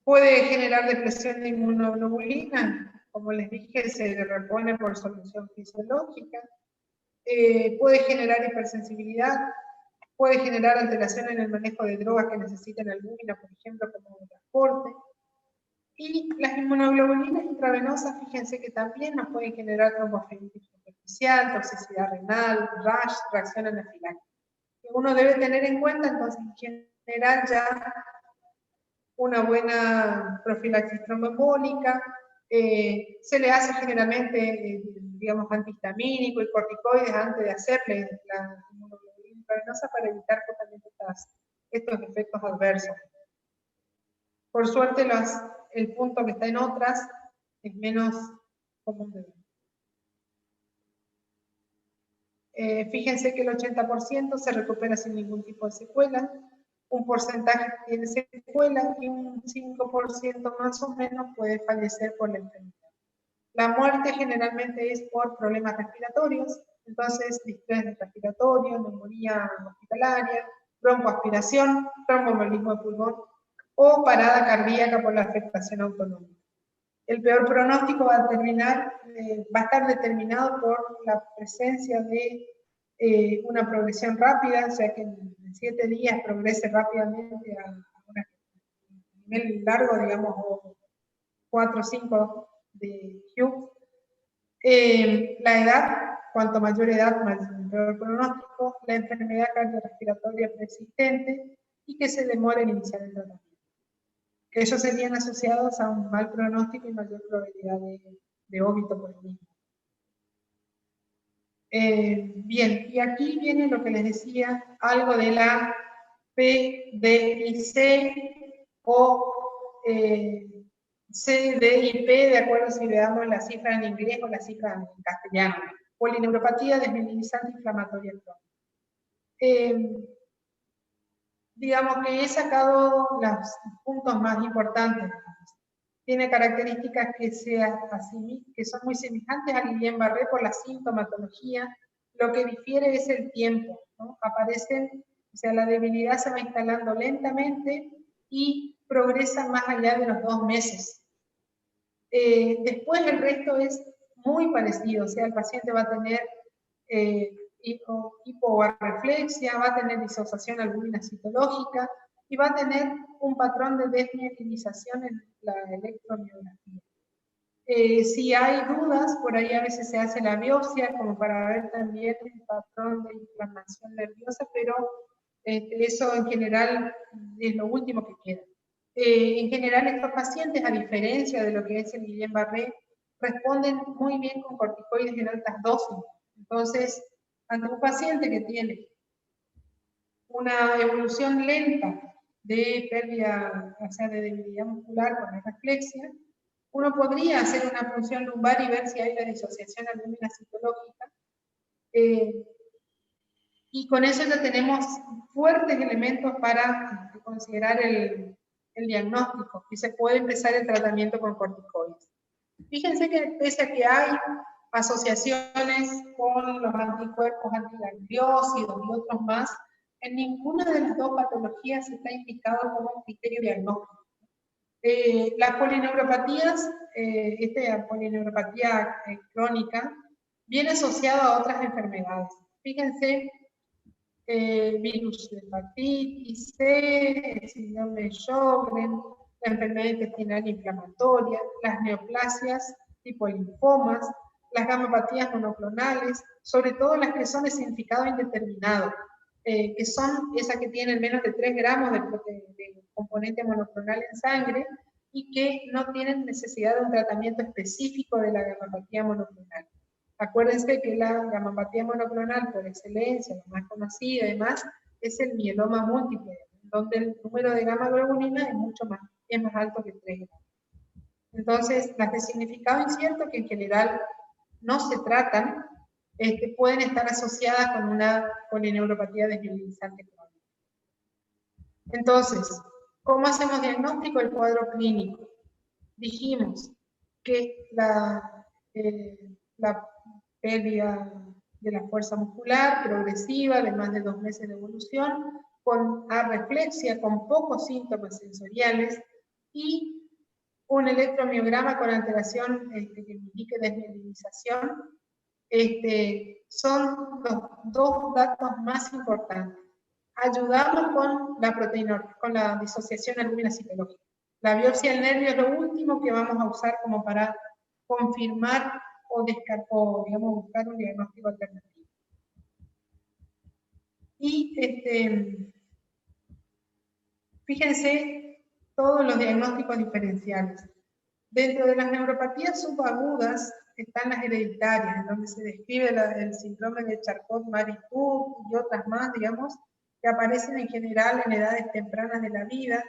Puede generar depresión de inmunoglobulina, como les dije, se repone por solución fisiológica. Puede generar hipersensibilidad, puede generar alteración en el manejo de drogas que necesitan albúmina, por ejemplo, como transporte. Y las inmunoglobulinas intravenosas, fíjense que también nos pueden generar tromboflebitis superficial, toxicidad renal, rash, reacción anafiláctica. Que uno debe tener en cuenta, entonces, en general ya una buena profilaxis tromboembólica, se le hace generalmente, digamos, antihistamínico y corticoides antes de hacerle la inmunoglobulina intravenosa para evitar justamente estos efectos adversos. Por suerte, el punto que está en otras es menos común de ver. Fíjense que el 80% se recupera sin ningún tipo de secuela, un porcentaje tiene secuela y un 5% más o menos puede fallecer por la enfermedad. La muerte generalmente es por problemas respiratorios, entonces distrés respiratorio, neumonía hospitalaria, broncoaspiración, tromboembolismo de pulmón o parada cardíaca por la afectación autonómica. El peor pronóstico va a estar determinado por la presencia de una progresión rápida, o sea que en 7 días progrese rápidamente a un nivel largo, digamos, o 4 o 5 de Hughes. La edad, cuanto mayor edad, mayor pronóstico, la enfermedad cardiorrespiratoria persistente y que se demore en iniciar el tratamiento. Esos serían asociados a un mal pronóstico y mayor probabilidad de óbito por el mismo. Bien, y aquí viene lo que les decía, algo de la PDIC o CDIP, de acuerdo si le damos la cifra en inglés o la cifra en castellano. Polineuropatía desmineralizante inflamatoria crónica. Digamos que he sacado los puntos más importantes. Tiene características que son muy semejantes a Guillain-Barré por la sintomatología. Lo que difiere es el tiempo, ¿no? Aparecen, o sea, la debilidad se va instalando lentamente y progresa más allá de los 2 meses. Después el resto es muy parecido, o sea, el paciente va a tener hipobarreflexia, va a tener disociación albúmina citológica y va a tener un patrón de desmielinización en la electromiografía. Si hay dudas, por ahí a veces se hace la biopsia como para ver también el patrón de inflamación nerviosa, pero eso en general es lo último que queda. En general estos pacientes, a diferencia de lo que es el Guillain-Barré, responden muy bien con corticoides en altas dosis. Entonces, ante un paciente que tiene una evolución lenta de pérdida, o sea, de debilidad muscular con la reflexia, uno podría hacer una punción lumbar y ver si hay la disociación albúmina citológica. Y con eso ya tenemos fuertes elementos para considerar el diagnóstico y se puede empezar el tratamiento con corticoides. Fíjense que pese a que hay asociaciones con los anticuerpos antigangliósidos y otros más, en ninguna de las dos patologías está indicado como criterio diagnóstico. Las polineuropatías, esta polineuropatía crónica, viene asociada a otras enfermedades. Fíjense, virus de hepatitis C, el síndrome de Sjögren, la enfermedad intestinal inflamatoria, las neoplasias tipo linfomas, las gamopatías monoclonales, sobre todo las que son de significado indeterminado, que son esas que tienen menos de 3 gramos de componente monoclonal en sangre y que no tienen necesidad de un tratamiento específico de la gamopatía monoclonal. Acuérdense que la gamopatía monoclonal por excelencia, la más conocida y demás, es el mieloma múltiple, donde el número de gamma globulina es más alto que 3 gramos. Entonces, las de significado incierto, que en general no se tratan, pueden estar asociadas con una polineuropatía desmielinización crónica. Entonces, ¿cómo hacemos diagnóstico del cuadro clínico? Dijimos que la pérdida de la fuerza muscular progresiva de más de 2 meses de evolución, con arreflexia, con pocos síntomas sensoriales y un electromiograma con alteración que indique desmielinización, son los 2 datos más importantes. Ayudamos con la proteína, con la disociación albúmina citológica. La biopsia del nervio es lo último que vamos a usar como para confirmar o digamos, buscar un diagnóstico alternativo. Y fíjense todos los diagnósticos diferenciales. Dentro de las neuropatías subagudas están las hereditarias, en donde se describe el síndrome de Charcot-Marie-Tooth y otras más, digamos, que aparecen en general en edades tempranas de la vida,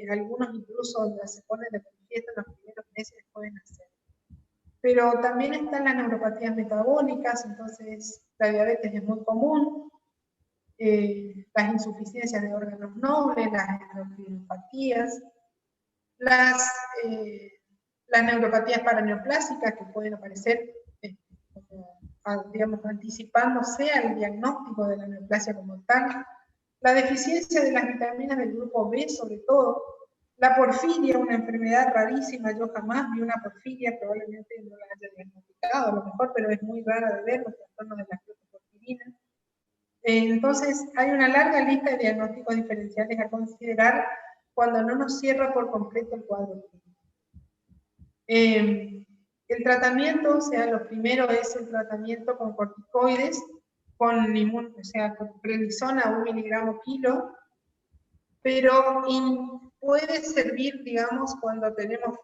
algunos incluso se ponen de manifiesto en los primeros meses después de nacer. Pero también están las neuropatías metabólicas, entonces la diabetes es muy común, las insuficiencias de órganos nobles, las endocrinopatías, las neuropatías paraneoplásicas que pueden aparecer digamos, anticipándose al diagnóstico de la neoplasia como tal, la deficiencia de las vitaminas del grupo B sobre todo, la porfiria, una enfermedad rarísima, yo jamás vi una porfiria, probablemente no la haya diagnosticado a lo mejor, pero es muy rara de ver, los trastornos de la protoporfirina. Entonces hay una larga lista de diagnósticos diferenciales a considerar cuando no nos cierra por completo el cuadro clínico. El tratamiento, o sea, lo primero es el tratamiento con corticoides, con prednisona a 1 miligramo kilo, pero puede servir, digamos, cuando tenemos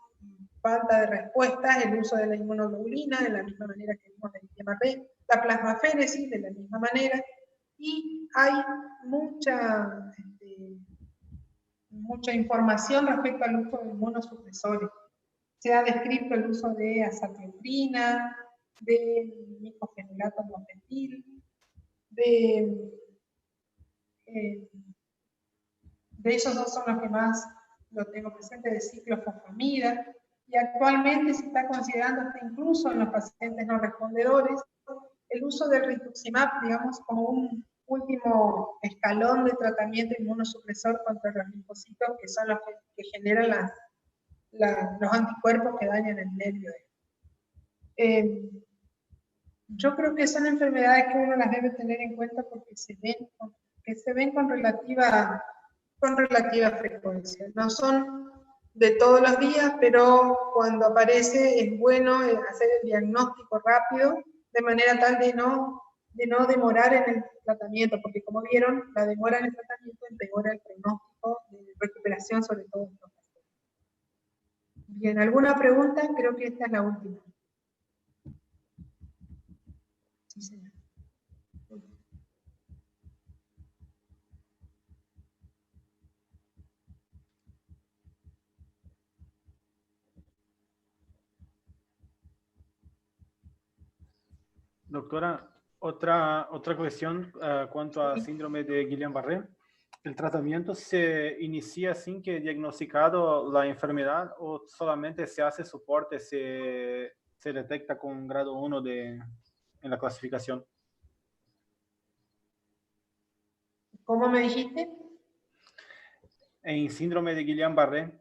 falta de respuestas, el uso de la inmunoglobulina, de la misma manera que vimos del Guillain-Barré, la plasmaféresis, de la misma manera, y hay mucha información respecto al uso de inmunosupresores. Se ha descrito el uso de azatioprina, de micofenolato mofetil, de esos dos son los que más lo tengo presente, de ciclofosfamida, y actualmente se está considerando hasta incluso en los pacientes no respondedores el uso del rituximab, digamos, como un último escalón de tratamiento inmunosupresor contra los linfocitos, que son los que generan los anticuerpos que dañan el nervio. Yo creo que son enfermedades que uno las debe tener en cuenta porque se ven con relativa frecuencia. No son de todos los días, pero cuando aparece es bueno hacer el diagnóstico rápido, de manera tal de no demorar en el tratamiento, porque como vieron, la demora en el tratamiento empeora el pronóstico de recuperación, sobre todo en los pacientes. Bien, ¿alguna pregunta? Creo que esta es la última. Sí, señor. Doctora, otra cuestión cuanto a síndrome de Guillain-Barré. ¿El tratamiento se inicia sin que diagnosticado la enfermedad o solamente se hace soporte, se detecta con grado 1 en la clasificación? ¿Cómo me dijiste? En síndrome de Guillain-Barré,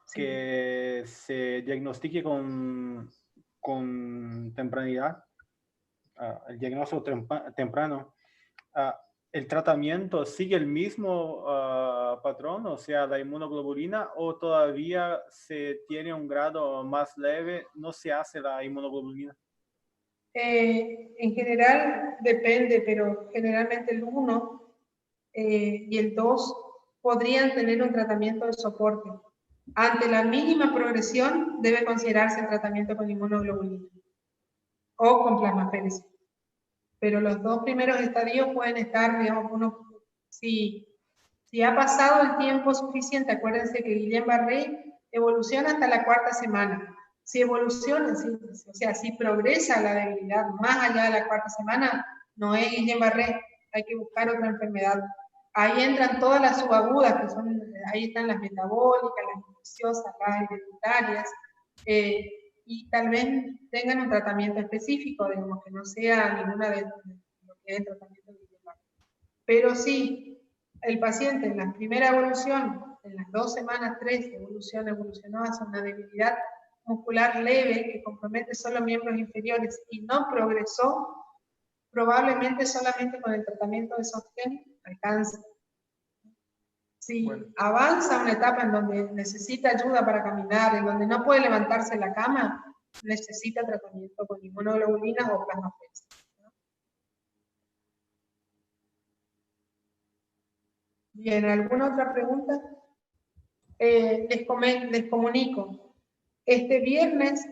sí, que se diagnostique con tempranidad, el diagnóstico temprano, ¿el tratamiento sigue el mismo patrón, o sea, la inmunoglobulina, o todavía se tiene un grado más leve, no se hace la inmunoglobulina? En general depende, pero generalmente el 1 y el 2 podrían tener un tratamiento de soporte. Ante la mínima progresión debe considerarse el tratamiento con inmunoglobulina o con plasmaféresis. Pero los 2 primeros estadios pueden estar, digamos, si ha pasado el tiempo suficiente, acuérdense que Guillain-Barré evoluciona hasta la 4ª semana. Si evoluciona, o sea, si progresa la debilidad más allá de la 4ª semana, no es Guillain-Barré, hay que buscar otra enfermedad. Ahí entran todas las subagudas, que son, ahí están las metabólicas, las infecciosas, las hereditarias, y tal vez tengan un tratamiento específico, digamos, que no sea ninguna de lo que es el tratamiento de Guillain-Barré. Pero sí, el paciente en la primera evolución, en las 2 semanas, 3, evolucionó hacia una debilidad muscular leve que compromete solo miembros inferiores y no progresó, probablemente solamente con el tratamiento de sostén alcanza. Si avanza a una etapa en donde necesita ayuda para caminar, en donde no puede levantarse de la cama, necesita tratamiento con inmunoglobulina o plasmaféresis. Bien, ¿alguna otra pregunta? Les comunico. Este viernes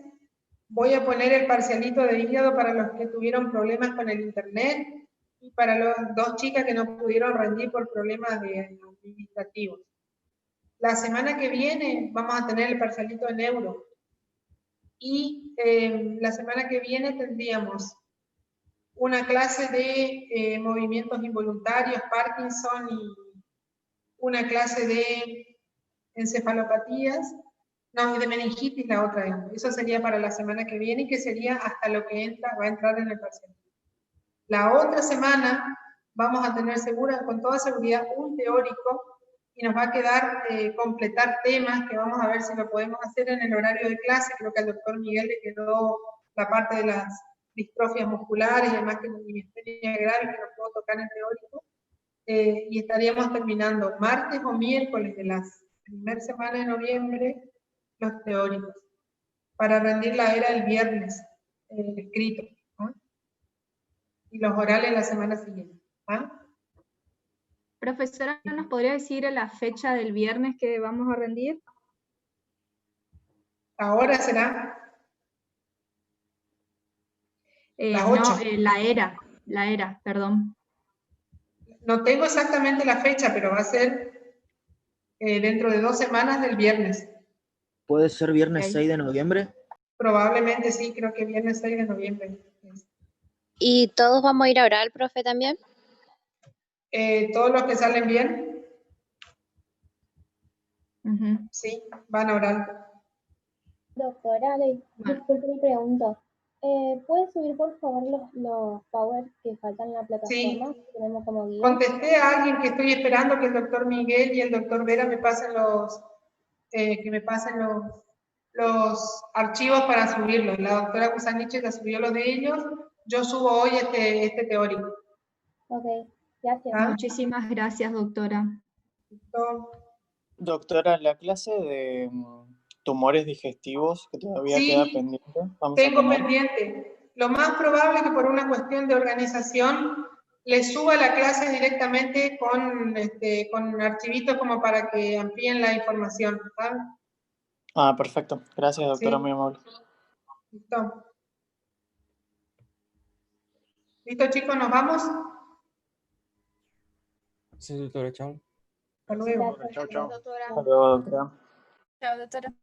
voy a poner el parcialito de hígado para los que tuvieron problemas con el internet y para las 2 chicas que no pudieron rendir por problemas administrativos. La semana que viene vamos a tener el parcialito de neuro. Y la semana que viene tendríamos una clase de movimientos involuntarios, Parkinson, y una clase de encefalopatías, no, de meningitis la otra, digamos. Eso sería para la semana que viene, que sería hasta lo que va a entrar en el parcialito. La otra semana vamos a tener con toda seguridad un teórico y nos va a quedar completar temas que vamos a ver si lo podemos hacer en el horario de clase. Creo que al doctor Miguel le quedó la parte de las distrofias musculares y además que la miastenia gravis que nos puedo tocar en teórico. Y estaríamos terminando martes o miércoles de la primera semana de noviembre los teóricos, para rendir la era el viernes escrito, ¿no? Y los orales la semana siguiente. ¿Ah? Profesora, ¿nos podría decir la fecha del viernes que vamos a rendir? Ahora será las 8. No, la era, perdón. No tengo exactamente la fecha, pero va a ser dentro de 2 semanas del viernes. ¿Puede ser viernes Ok. 6 de noviembre? Probablemente sí, creo que viernes 6 de noviembre. ¿Y todos vamos a ir a orar, profe, también? Todos los que salen bien, sí, van a orar. Doctora, disculpe mi pregunta. ¿Puede subir por favor los powers que faltan en la plataforma? Sí. Tenemos como guía. Contesté a alguien que estoy esperando que el doctor Miguel y el doctor Vera me pasen los archivos para subirlos. La doctora Gusaniche ya subió los de ellos. Yo subo hoy este teórico. Ok, gracias. ¿Ah? Muchísimas gracias, doctora. Doctora, la clase de tumores digestivos que todavía Sí, queda pendiente. Tengo pendiente. Lo más probable es que por una cuestión de organización le suba la clase directamente con archivitos como para que amplíen la información. ¿Sabes? Ah, perfecto. Gracias, doctora, Sí. muy amable. Listo. ¿Listo, chicos? ¿Nos vamos? Sí, doctora, chao. Hasta luego. Gracias. Chao, chao. Hasta luego, doctora. Chao, doctora.